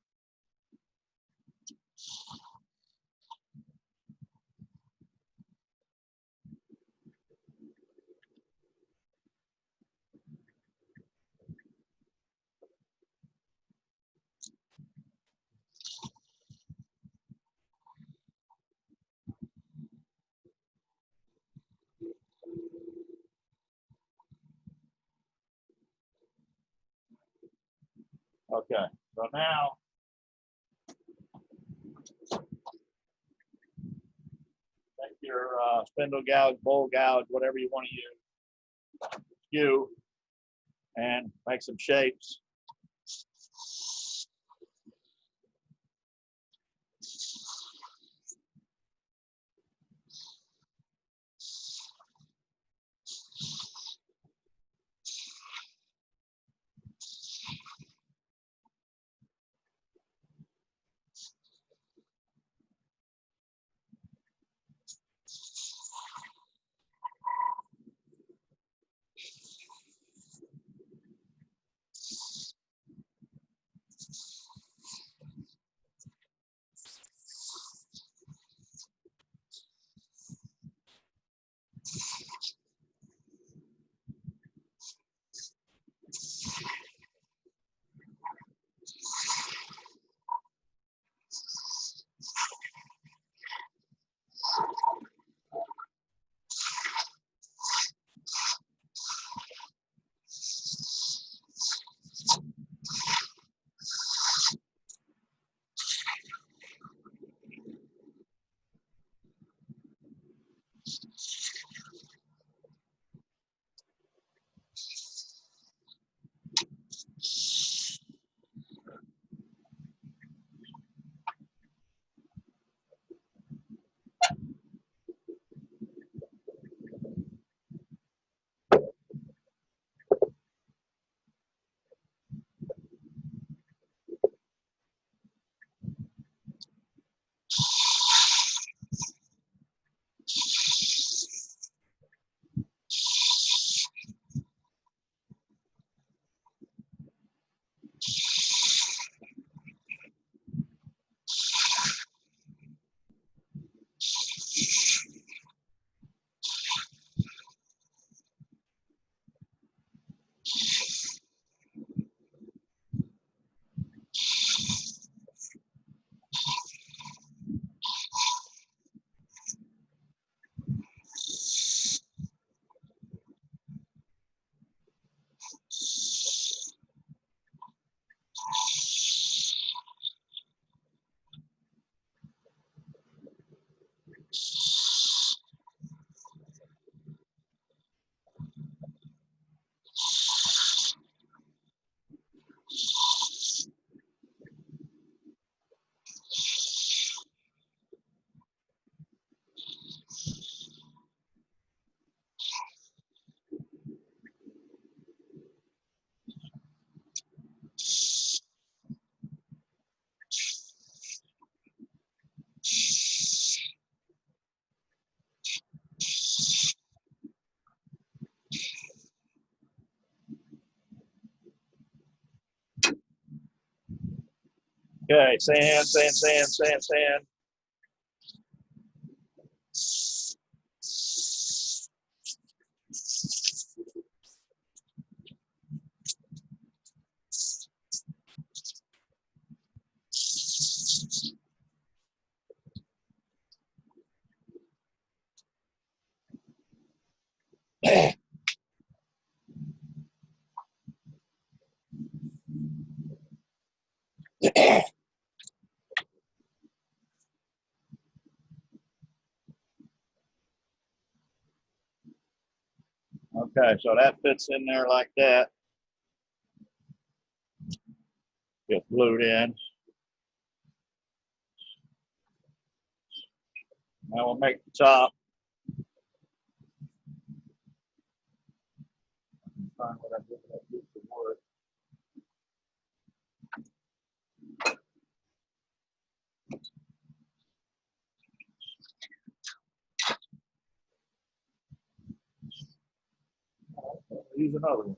Okay, so now take your spindle gouge, bowl gouge, whatever you want to use, skew, and make some shapes. Okay, sand, sand, sand, sand, sand. Okay, so that fits in there like that. Get glued in. Now we'll make the top. Find what I did, I did the wood. Use another one.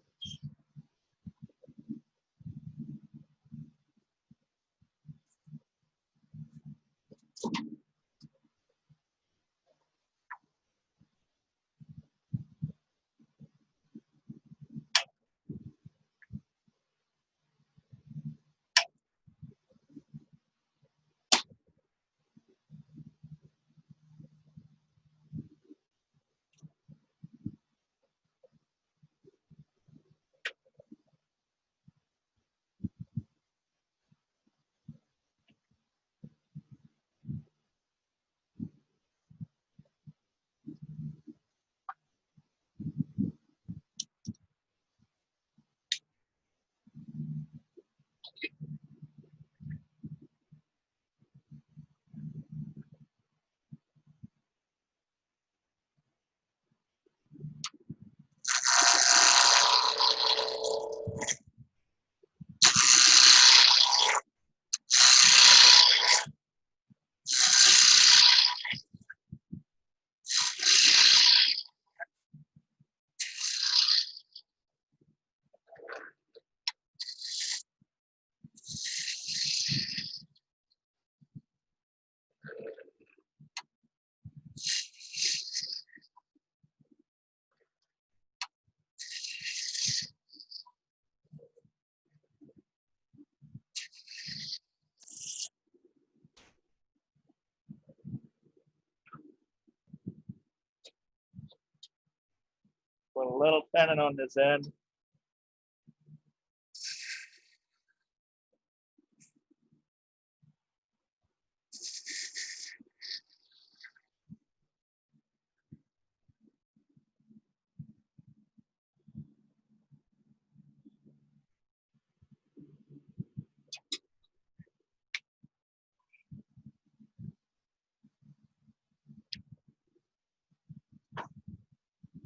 Put a little tenon on this end.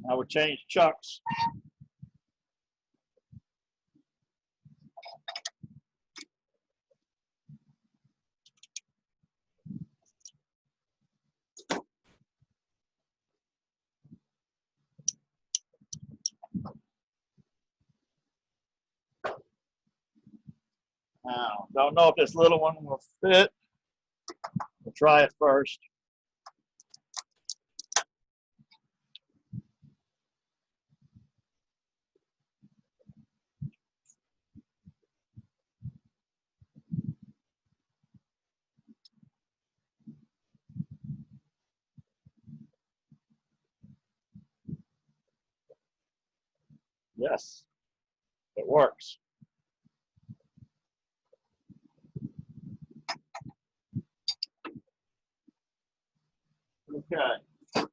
I would change chucks. Now, don't know if this little one will fit. We'll try it first. Yes, it works. Okay.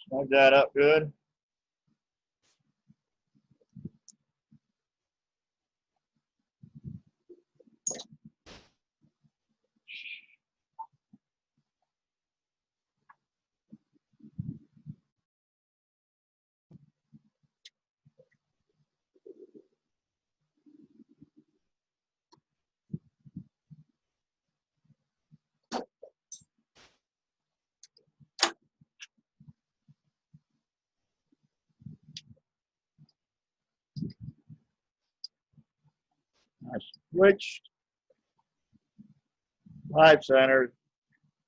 Snug that up good. I switched. 5 center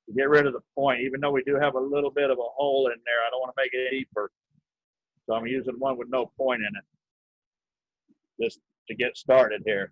to get rid of the point. Even though we do have a little bit of a hole in there, I don't want to make it deeper. So I'm using one with no point in it just to get started here.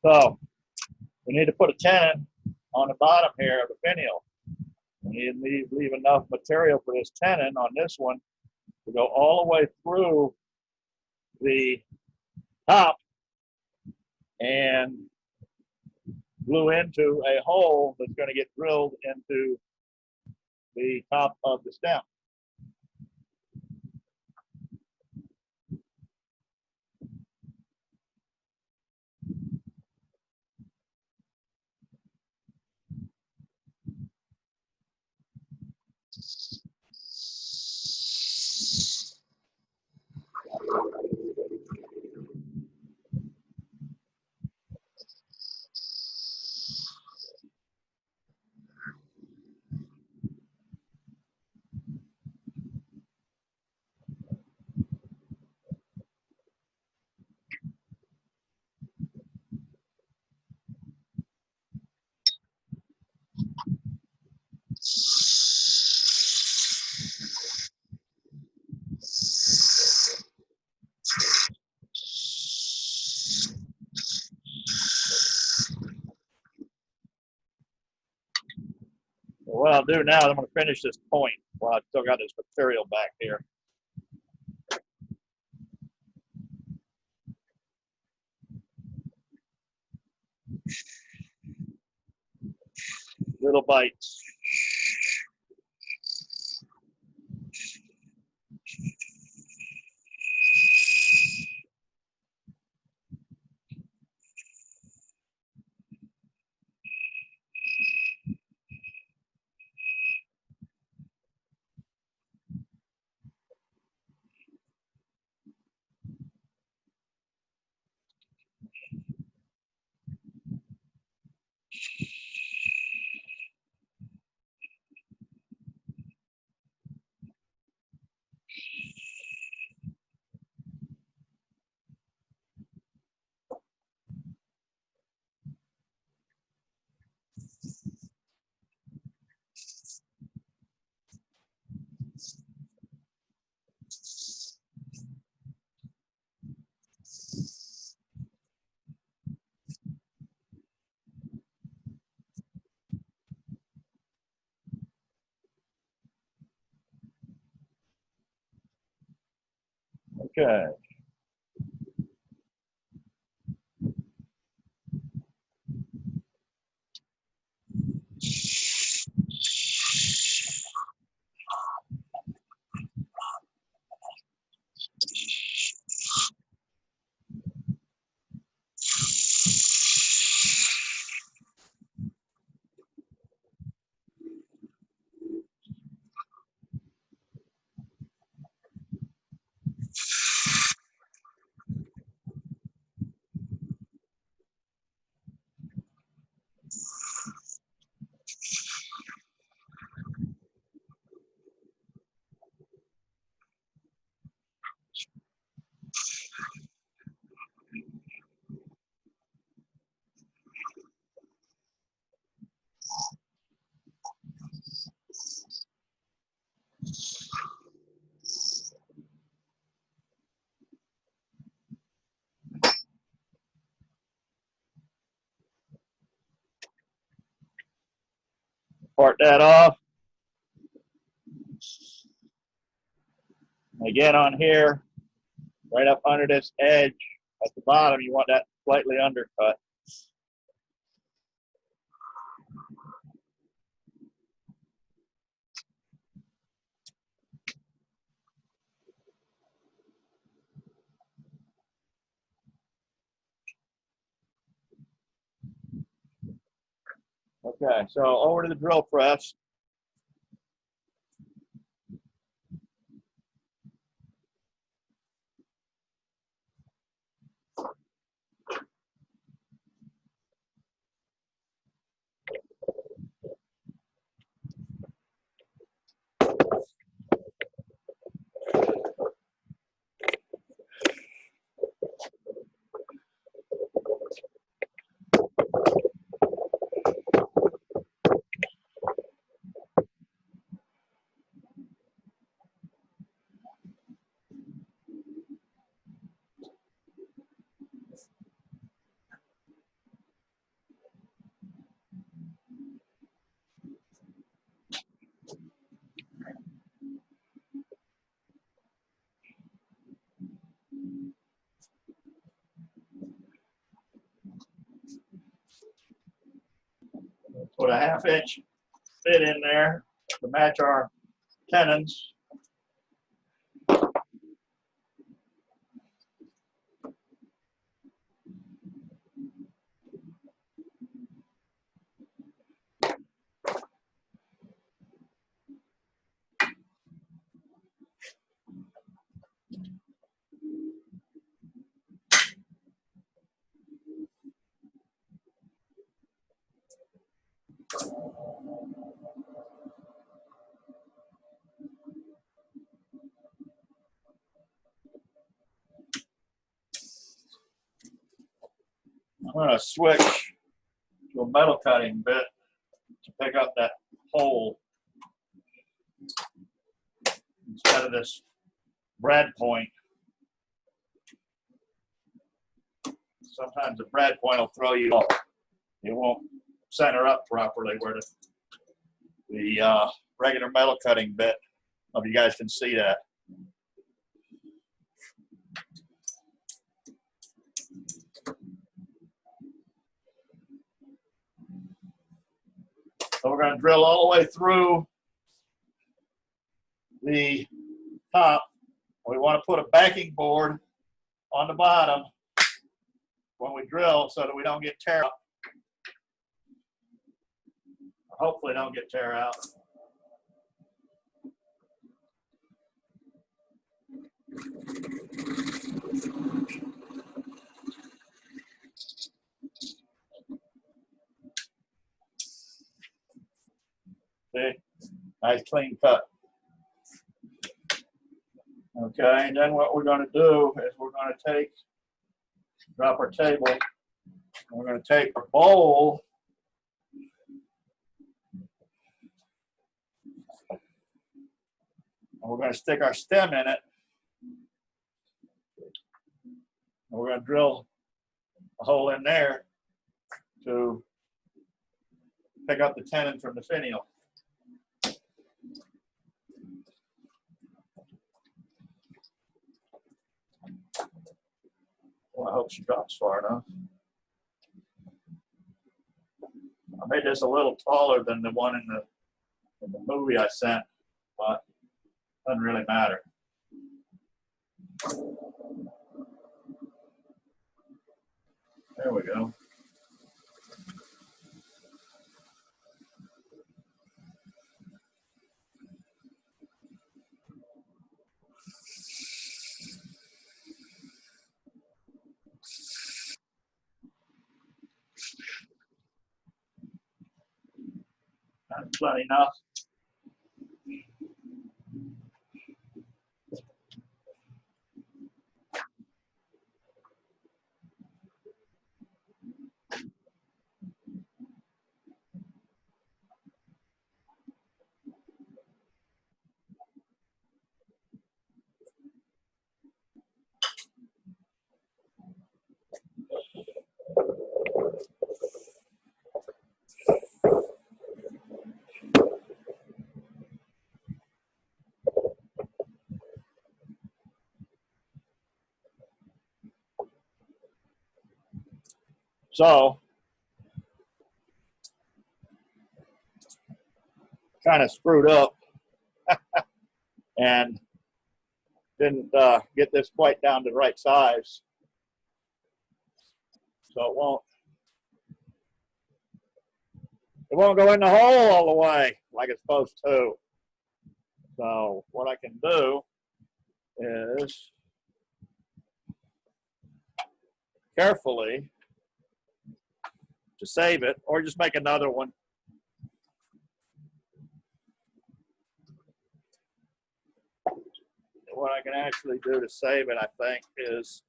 So we need to put a tenant on the bottom here of the finial. We need to leave enough material for this tenon on this one to go all the way through the top and glue into a hole that's going to get drilled into the top of the stem. So what I'll do now is I'm going to finish this point while I've still got this material back here. Little bites. Okay. Part that off. Again on here, right up under this edge at the bottom, you want that slightly undercut. Okay, so over to the drill press. Put a 1/2 inch bit in there to match our tenons. I'm going to switch to a metal cutting bit to pick up that hole instead of this brad point. Sometimes the brad point will throw you off. It won't center up properly where the regular metal cutting bit. I hope you guys can see that. So we're going to drill all the way through the top. We want to put a backing board on the bottom when we drill so that we don't get tear out. Hopefully don't get tear out. See, nice clean cut. Okay, and then what we're going to do is we're going to drop our table, and we're going to take our bowl and we're going to stick our stem in it. And we're going to drill a hole in there to pick up the tenon from the finial. Well, I hope she drops far enough. I made this a little taller than the one in the movie I sent, but doesn't really matter. There we go. That's plenty enough. So, kind of screwed up and didn't get this quite down to the right size. So it won't go in the hole all the way like it's supposed to. So what I can do is carefully to save it, or just make another one. What I can actually do to save it, I think, is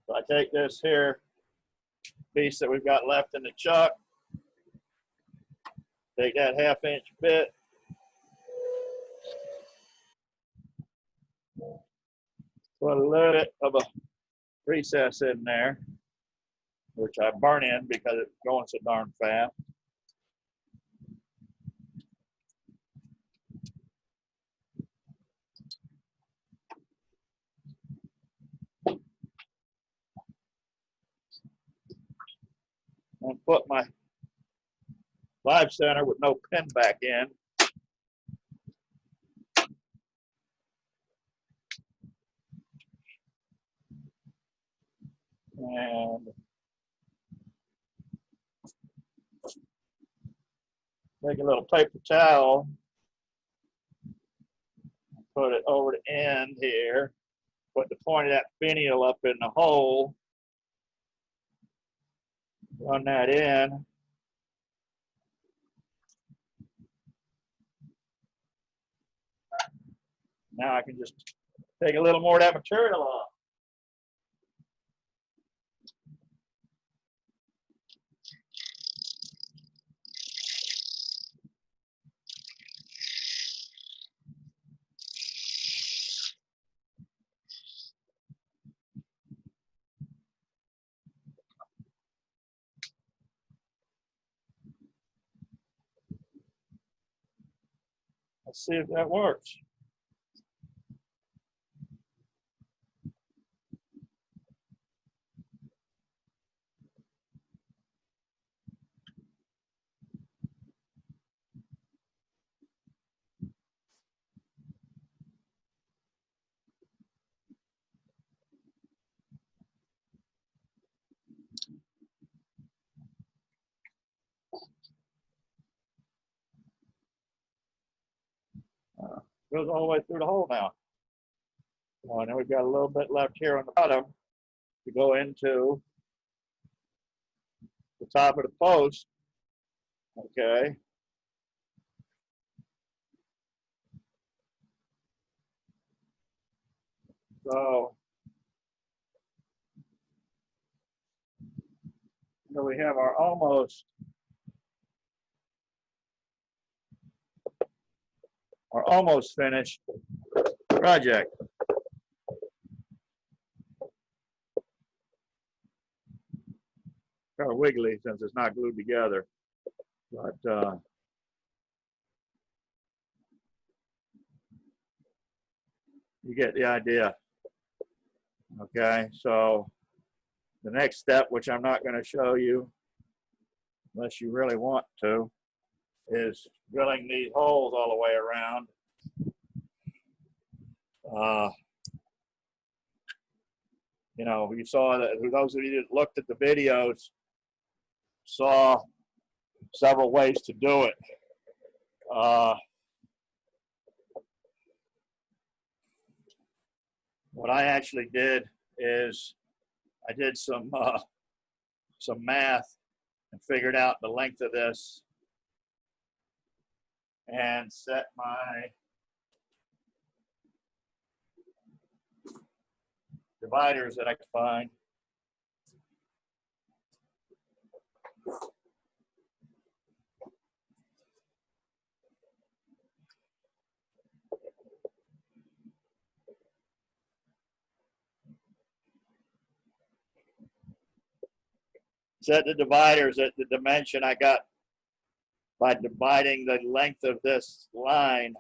I take this here piece that we've got left in the chuck, take that 1/2 inch bit, put a little bit of a recess in there, which I burn in because it's going so darn fast. And put my live center with no pin back in. And take a little paper towel, put it over the end here, put the point of that finial up in the hole, run that in. Now I can just take a little more of that material off. Let's see if that works. Goes all the way through the hole now. Oh, and then we've got a little bit left here on the bottom to go into the top of the post. Okay. So here we have our or almost finished project. Kind of wiggly since it's not glued together, but you get the idea. Okay, so the next step, which I'm not going to show you unless you really want to, is drilling these holes all the way around. You know, you saw that, those of you that looked at the videos saw several ways to do it. What I actually did is I did some math and figured out the length of this and set my dividers that I could find. Set the dividers at the dimension I got by dividing the length of this line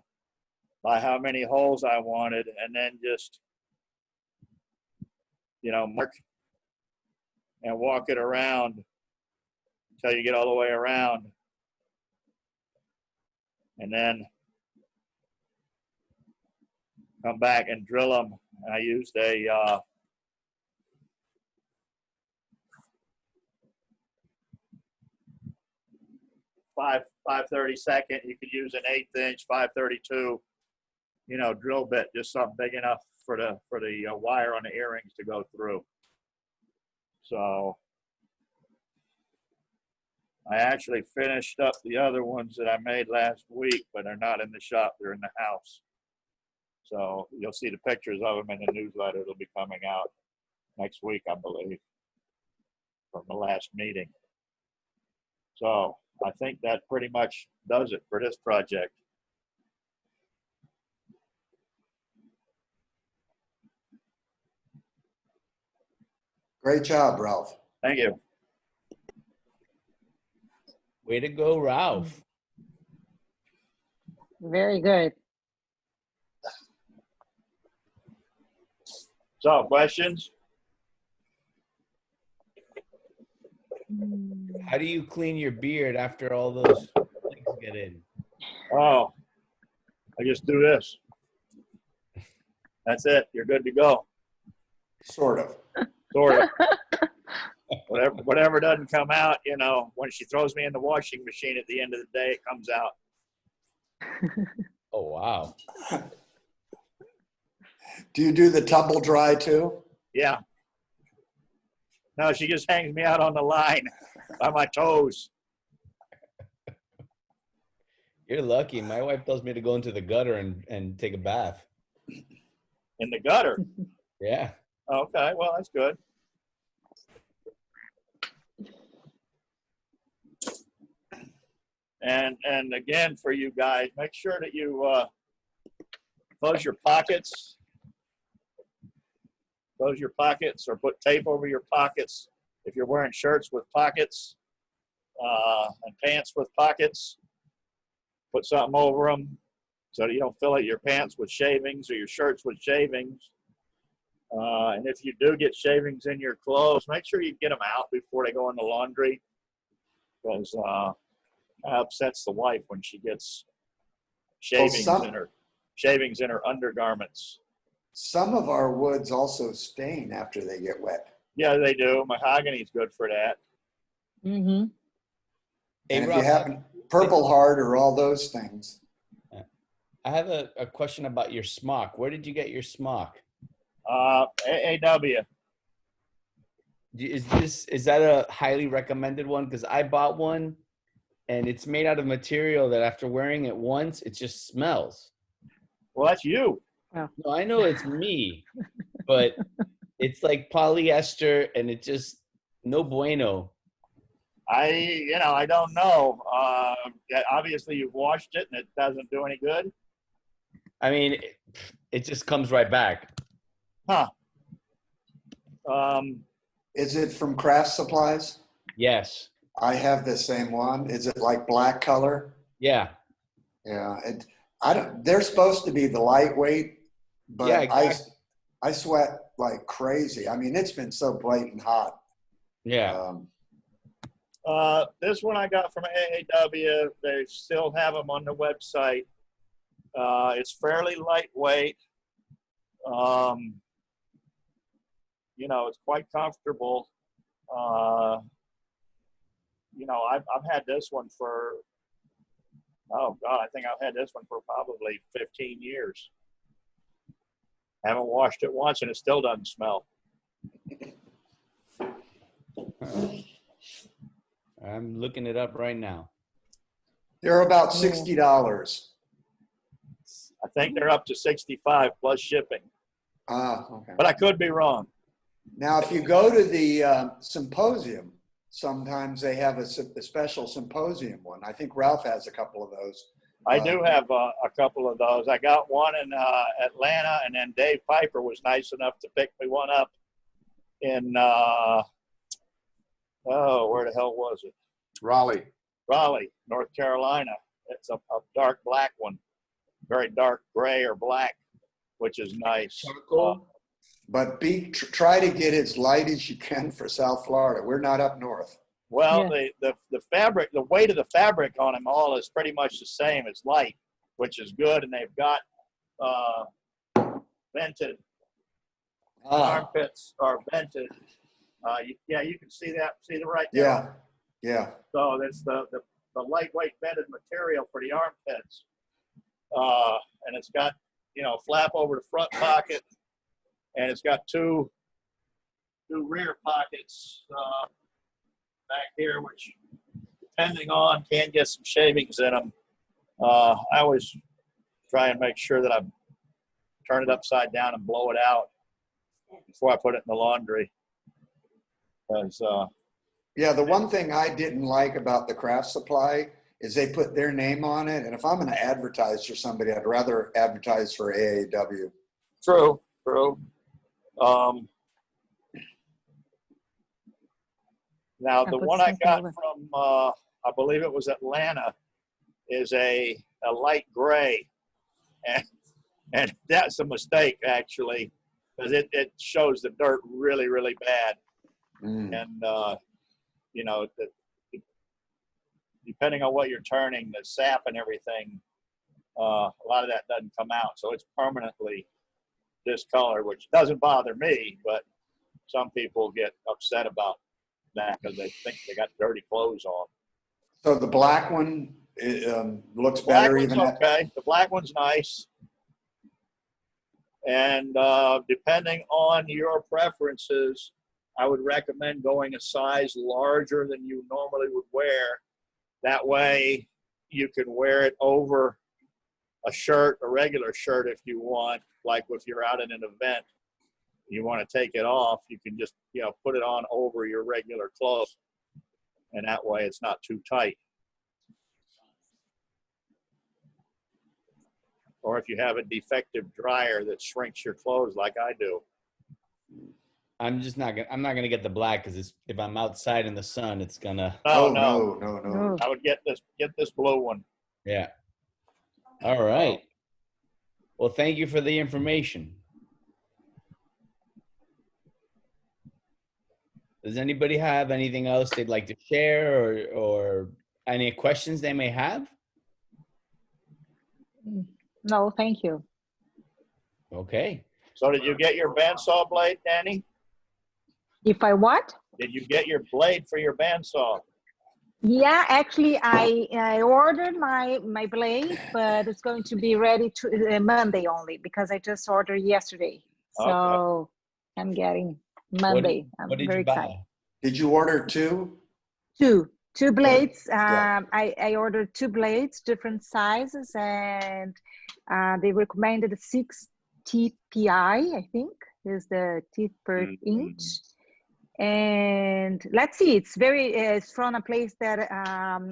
by how many holes I wanted, and then just, you know, mark and walk it around until you get all the way around. And then come back and drill them. I used a 5/32. You could use an 1/8 inch 5/32, you know, drill bit, just something big enough for the wire on the earrings to go through. So I actually finished up the other ones that I made last week, but they're not in the shop, they're in the house. So you'll see the pictures of them in the newsletter. That'll be coming out next week, I believe, from the last meeting. So I think that pretty much does it for this project. Great job, Ralph. Thank you. Way to go, Ralph. Very good. So, questions? How do you clean your beard after all those things get in? Oh, I just do this. That's it. You're good to go. Sort of. Sort of. Whatever doesn't come out, you know, when she throws me in the washing machine at the end of the day, it comes out. Oh, wow. Do you do the tumble dry too? Yeah. No, she just hangs me out on the line by my toes. You're lucky. My wife tells me to go into the gutter and take a bath. In the gutter? Yeah. Okay, well, that's good. And again, for you guys, make sure that you close your pockets. Close your pockets or put tape over your pockets if you're wearing shirts with pockets and pants with pockets. Put something over them so that you don't fill out your pants with shavings or your shirts with shavings. And if you do get shavings in your clothes, make sure you get them out before they go in the laundry, because it upsets the wife when she gets shavings in her undergarments. Some of our woods also stain after they get wet. Yeah, they do. Mahogany is good for that. Mm-hmm. And if you have Purple Heart or all those things. I have a question about your smock. Where did you get your smock? AAW. Is that a highly recommended one? Because I bought one and it's made out of material that after wearing it once, it just smells. Well, that's you. Oh. No, I know it's me, but it's like polyester and it just no bueno. I don't know. Obviously you've washed it and it doesn't do any good. I mean, it just comes right back. Huh. Is it from Craft Supplies? Yes. I have the same one. Is it like black color? Yeah. Yeah. I don't. They're supposed to be the lightweight, but Yeah, exactly. I sweat like crazy. I mean, it's been so blatant hot. Yeah. This one I got from AAW. They still have them on the website. It's fairly lightweight. You know, it's quite comfortable. You know, I've had this one for, oh God, I think I've had this one for probably 15 years. Haven't washed it once and it still doesn't smell. I'm looking it up right now. They're about $60. I think they're up to 65 plus shipping. Ah, okay. But I could be wrong. Now, if you go to the symposium, sometimes they have a special symposium one. I think Ralph has a couple of those. I do have a couple of those. I got one in Atlanta, and then Dave Piper was nice enough to pick me one up in, where the hell was it? Raleigh, North Carolina. It's a dark black one, very dark gray or black, which is nice. But try to get as light as you can for South Florida. We're not up north. Well, the fabric, the weight of the fabric on them all is pretty much the same. It's light, which is good, and they've got vented. Armpits are vented. Yeah, you can see that. See the right there? Yeah. So that's the lightweight vented material for the armpits, and it's got, you know, flap over the front pocket, and it's got two rear pockets back here, which, depending on, can get some shavings in them. I always try and make sure that I turn it upside down and blow it out before I put it in the laundry. Because yeah, the one thing I didn't like about the Craft Supply is they put their name on it. And if I'm going to advertise for somebody, I'd rather advertise for AAW. True. Now, the one I got from, I believe it was Atlanta, is a light gray. And that's a mistake, actually, because it shows the dirt really, really bad. And, you know, depending on what you're turning, the sap and everything, a lot of that doesn't come out. So it's permanently discolored, which doesn't bother me, but some people get upset about that because they think they got dirty clothes on. So the black one looks better even. Okay, the black one's nice. And depending on your preferences, I would recommend going a size larger than you normally would wear. That way you can wear it over a shirt, a regular shirt if you want, like if you're out at an event, you want to take it off, you can just, you know, put it on over your regular clothes. And that way it's not too tight. Or if you have a defective dryer that shrinks your clothes like I do. I'm not gonna get the black because if I'm outside in the sun, it's gonna. No. I would get this blue one. Yeah. All right. Well, thank you for the information. Does anybody have anything else they'd like to share or any questions they may have? No, thank you. Okay. So did you get your bandsaw blade, Danny? If I what? Did you get your blade for your bandsaw? Yeah, actually, I ordered my blade, but it's going to be ready to Monday only because I just ordered yesterday. So okay. I'm getting Monday. What did you buy? Excited. Did you order two? Two blades. I ordered two blades, different sizes, and they recommended 6 TPI, I think, is the teeth per inch. And let's see, it's from a place that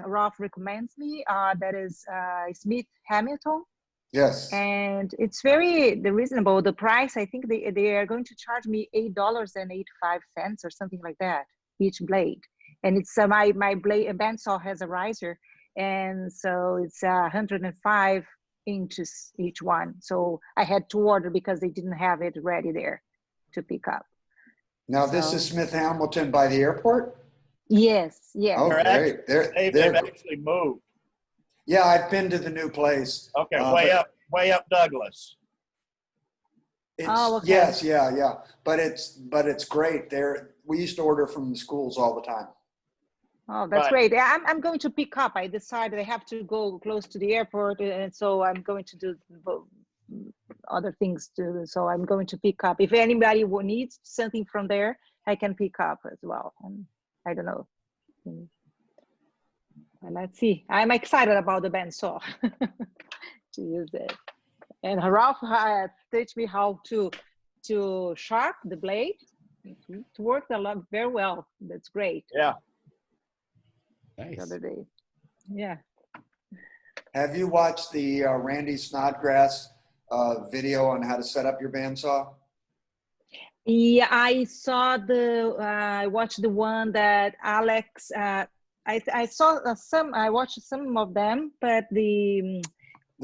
Rolf recommends me, that is Smith Hamilton. Yes. And it's very reasonable. The price, I think they are going to charge me $8.85 or something like that, each blade. And it's my blade bandsaw has a riser, and so it's 105 inches each one. So I had to order because they didn't have it ready there to pick up. Now this is Smith Hamilton by the airport? Yes, yes. Oh, great. They've actually moved. Yeah, I've been to the new place. Okay, way up Douglas. Okay. Yes, yeah. But it's great. We used to order from the schools all the time. Oh, that's great. I'm going to pick up. I decided I have to go close to the airport, and so I'm going to do other things too. So I'm going to pick up. If anybody needs something from there, I can pick up as well. And I don't know. Let's see. I'm excited about the bandsaw to use it. And Ralph teach me how to sharp the blade. It worked very well. That's great. Yeah. Nice. The other day. Yeah. Have you watched the Randy Snodgrass video on how to set up your bandsaw? Yeah, I saw I watched the one that Alex, I saw some, I watched some of them, but the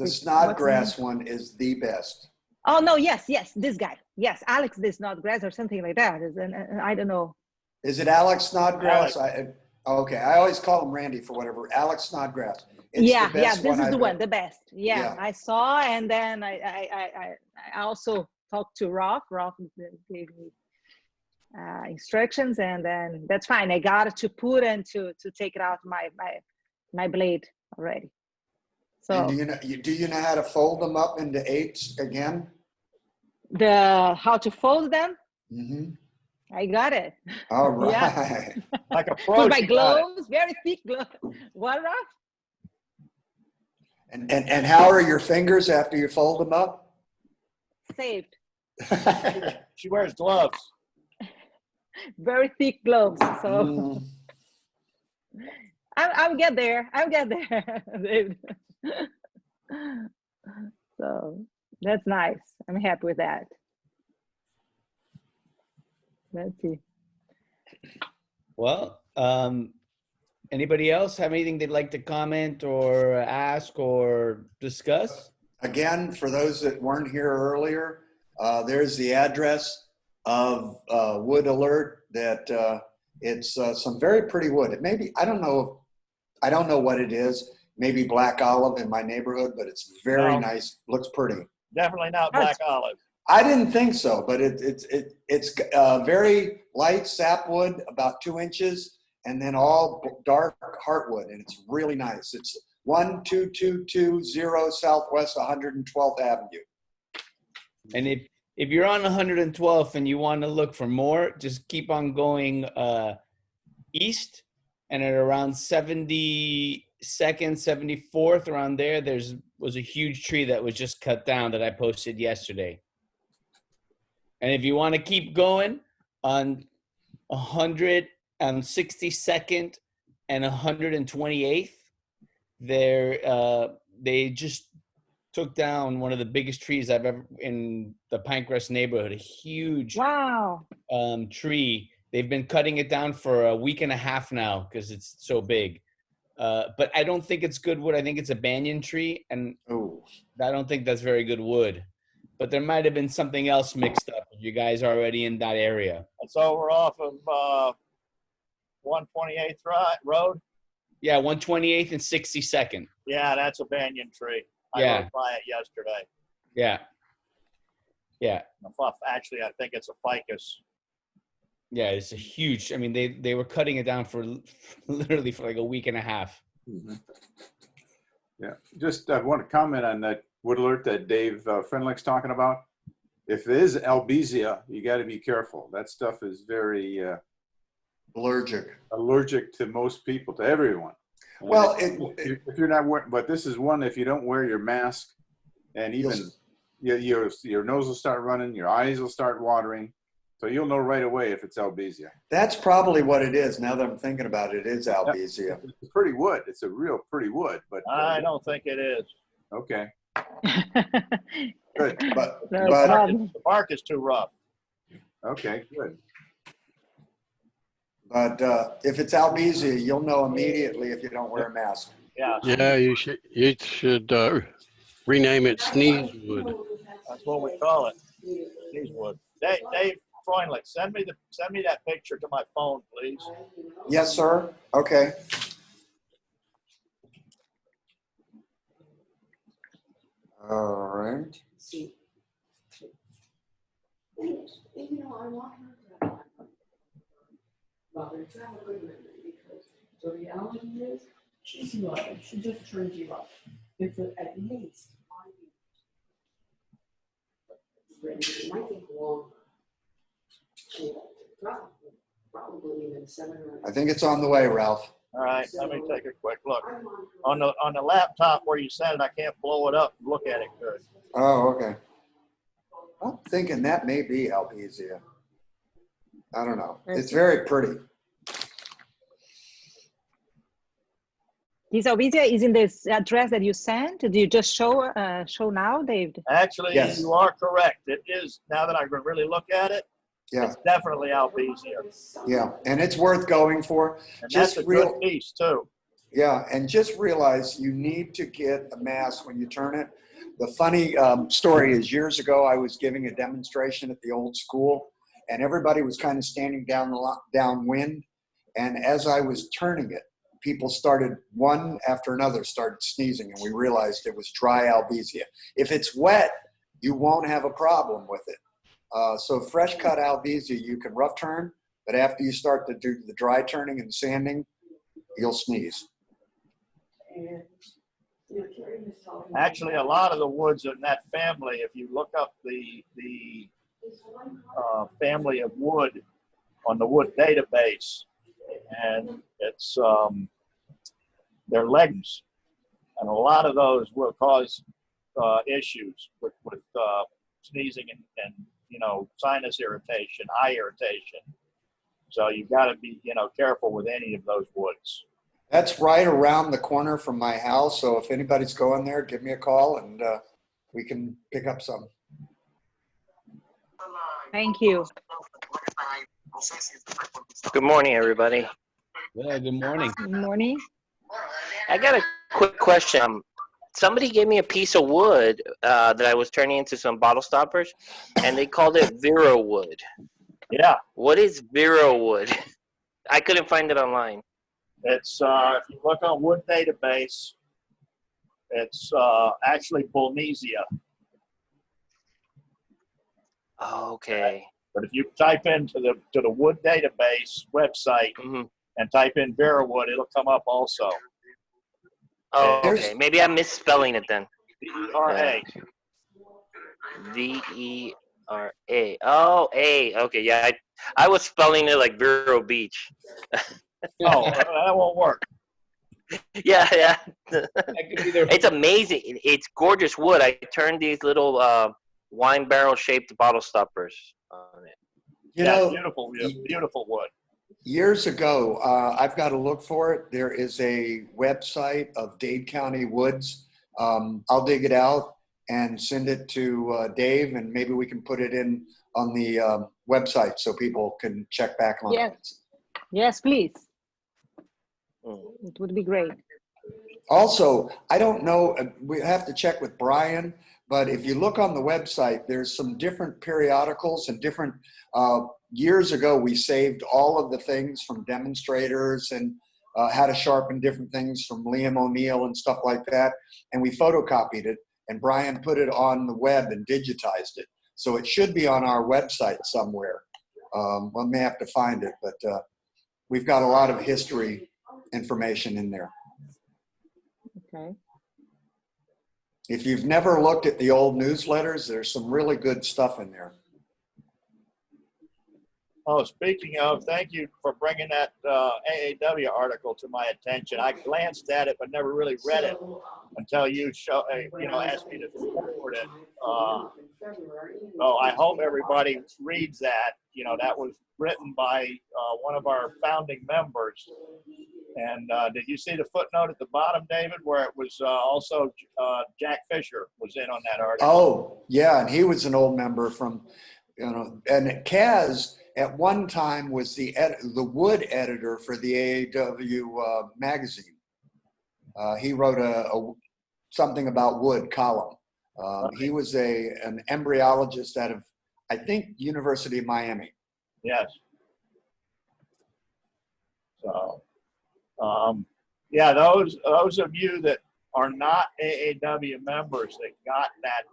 Snodgrass one is the best. Oh, no, yes, this guy. Yes, Alex the Snodgrass or something like that. I don't know. Is it Alex Snodgrass? Okay, I always call him Randy for whatever. Alex Snodgrass. It's yeah, the best this is the one, read. the best. Yeah, I saw, and then I also talked to Ralph. Ralph gave me instructions, and then that's fine. I got it to put and to take it out my blade already. So And do you know how to fold them up into eighths again? How to fold them? Mm-hmm. I got it. All right. Yeah. Like a pro. With my gloves, very thick gloves. What, Ralph? And how are your fingers after you fold them up? Saved. She wears gloves. Very thick gloves. So I'll get there. So that's nice. I'm happy with that. Let's see. Well, anybody else have anything they'd like to comment or ask or discuss? Again, for those that weren't here earlier, there's the address of Wood Alert. That it's some very pretty wood. It may be, I don't know what it is. Maybe black olive in my neighborhood, but it's very nice. Looks pretty. Definitely not black olive. I didn't think so, but it's very light sapwood, about 2 inches, and then all dark heartwood, and it's really nice. It's 12220 Southwest 112th Avenue. And if you're on 112th and you want to look for more, just keep on going east, and at around 72nd, 74th, around there, was a huge tree that was just cut down that I posted yesterday. And if you want to keep going on 162nd and 128th, they just took down one of the biggest trees I've ever in the Pinecrest neighborhood. A huge tree. They've been cutting it down for a week and a half now because it's so big. But I don't think it's good wood. I think it's a banyan tree, and I don't think that's very good wood. But there might have been something else mixed up if you guys are already in that area. So we're off of 128th Road? Yeah, 128th and 62nd. Yeah, that's a banyan tree. I rode by it yesterday. Yeah. Actually, I think it's a ficus. Yeah, it's a huge, I mean, they were cutting it down for literally for like a week and a half. Mm-hmm. Yeah, just I want to comment on that wood alert that Dave Frenlick's talking about. If it is albizia, you got to be careful. That stuff is very allergic to most people, to everyone. Well, if you're not wearing, but this is one, if you don't wear your mask, and even your nose will start running, your eyes will start watering. So you'll know right away if it's albizia. That's probably what it is. Now that I'm thinking about it, it is albizia. It's a pretty wood. It's a real pretty wood, but I don't think it is. Okay. Good, but, No but, problem. The bark is too rough. okay, good. But if it's albizia, you'll know immediately if you don't wear a mask. Yeah. Yeah, you should rename it Sneezewood. That's what we call it. Sneezewood. Dave Freundlich, send me that picture to my phone, please. Yes, sir. Okay. All right. I want her to have a good memory because the reality is she's not. She just turned you up. It's at least 5 years. I think longer. Probably even 7 or 8. I think it's on the way, Ralph. All right, let me take a quick look. On the laptop where you sent it, I can't blow it up and look at it good. Oh, okay. I'm thinking that may be albizia. I don't know. It's very pretty. This albizia is in this address that you sent. Did you just show now, David? Actually, Yes. you are correct. It is, now that I can really look at it, Yeah, it's definitely albizia. yeah, and it's worth going for. And Just that's a real, good piece, too. yeah, and just realize you need to get a mask when you turn it. The funny story is years ago, I was giving a demonstration at the old school, and everybody was kind of standing downwind. And as I was turning it, people started, one after another, started sneezing, and we realized it was dry albizia. If it's wet, you won't have a problem with it. So fresh cut albizia, you can rough turn, but after you start to do the dry turning and sanding, you'll sneeze. Actually, a lot of the woods in that family, if you look up the family of wood on the wood database, and it's they're legumes, and a lot of those will cause issues with sneezing and sinus irritation, eye irritation. So you've got to be careful with any of those woods. That's right around the corner from my house. So if anybody's going there, give me a call and we can pick up some. Thank you. Good morning, everybody. Well, good morning. Good morning. I got a quick question. Somebody gave me a piece of wood that I was turning into some bottle stoppers, and they called it Vero wood. Yeah. What is Vero wood? I couldn't find it online. It's if you look on wood database, it's actually Bulnesia. Okay. But if you type into the wood database website and type in Vera wood, it'll come up also. Oh, okay. Maybe I'm misspelling it then. V-E-R-A. V-E-R-A. Oh, A. Okay, yeah. I was spelling it like Vero Beach. Oh, that won't work. Yeah. It's amazing. It's gorgeous wood. I turned these little wine barrel shaped bottle stoppers on it. You know, beautiful wood. Years ago, I've got to look for it. There is a website of Dade County Woods. I'll dig it out and send it to Dave, and maybe we can put it in on the website so people can check back on it. Yes, please. It would be great. Also, I don't know, we have to check with Brian, but if you look on the website, there's some different periodicals and different, years ago, we saved all of the things from demonstrators and how to sharpen different things from Liam O'Neill and stuff like that. And we photocopied it, and Brian put it on the web and digitized it. So it should be on our website somewhere. I may have to find it, but we've got a lot of history information in there. Okay. If you've never looked at the old newsletters, there's some really good stuff in there. Oh, speaking of, thank you for bringing that AAW article to my attention. I glanced at it, but never really read it until you asked me to forward it. So I hope everybody reads that. That was written by one of our founding members, And did you see the footnote at the bottom, David, where it was also Jack Fisher was in on that article? Oh, yeah, and he was an old member from, and Kaz at one time was the wood editor for the AAW magazine. He wrote a something about wood column. He was an embryologist out of, I think, University of Miami. Yes. So, yeah, those of you that are not AAW members that got that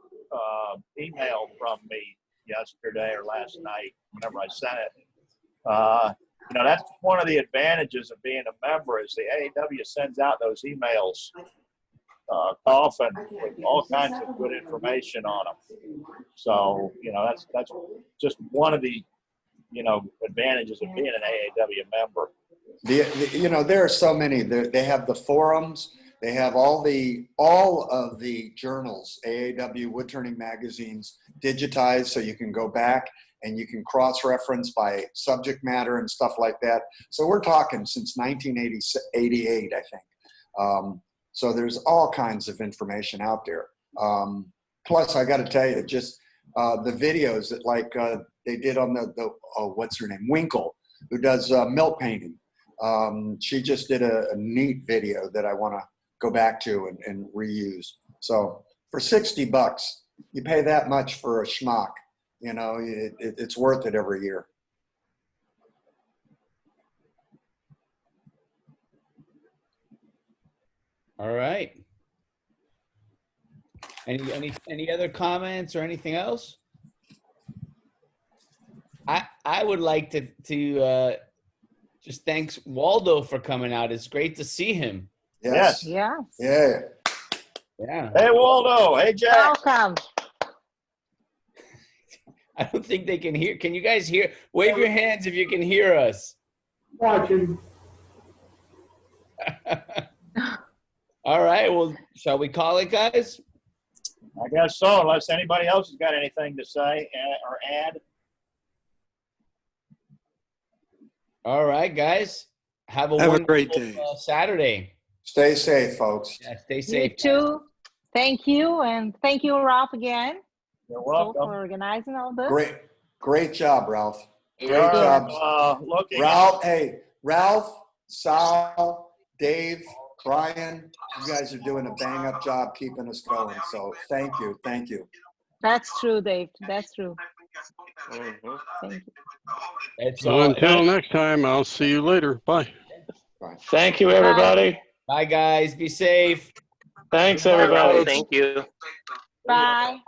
email from me yesterday or last night, whenever I sent it, that's one of the advantages of being a member is the AAW sends out those emails often with all kinds of good information on them. So, that's just one of the, advantages of being an AAW member. There are so many. They have the forums. They have all of the journals, AAW woodturning magazines, digitized, so you can go back and you can cross-reference by subject matter and stuff like that. So we're talking since 1988, I think. So there's all kinds of information out there. Plus, I got to tell you, just the videos that they did on the what's her name, Winkle, who does milk painting. She just did a neat video that I want to go back to and reuse. So for $60, you pay that much for a schmuck. It's worth it every year. All right. Any other comments or anything else? I would like to just thanks Waldo for coming out. It's great to see him. Yes. Yes. Yeah. Yeah. Hey, Waldo. Hey, Jack. Welcome. I don't think they can hear. Can you guys hear? Wave your hands if you can hear us. Watching. All right. Well, shall we call it, guys? I guess so, unless anybody else has got anything to say or add. All right, guys. Have a Have a wonderful great day. Saturday. Stay safe, folks. Yeah, stay You safe. too. Thank you. And thank you, Ralph, again. You're For welcome. organizing all this. Great job, Ralph. We Great are, job. looking Ralph, Ralph, Sal, Dave, Brian, you guys are doing a bang-up job keeping us going. So thank you. Thank you. That's true, Dave. That's true. Mm-hmm. Thank you. It's So until next time, I'll see you later. Bye. Thank you, everybody. Bye, guys. Be safe. Thanks, everybody. Thank you. Bye.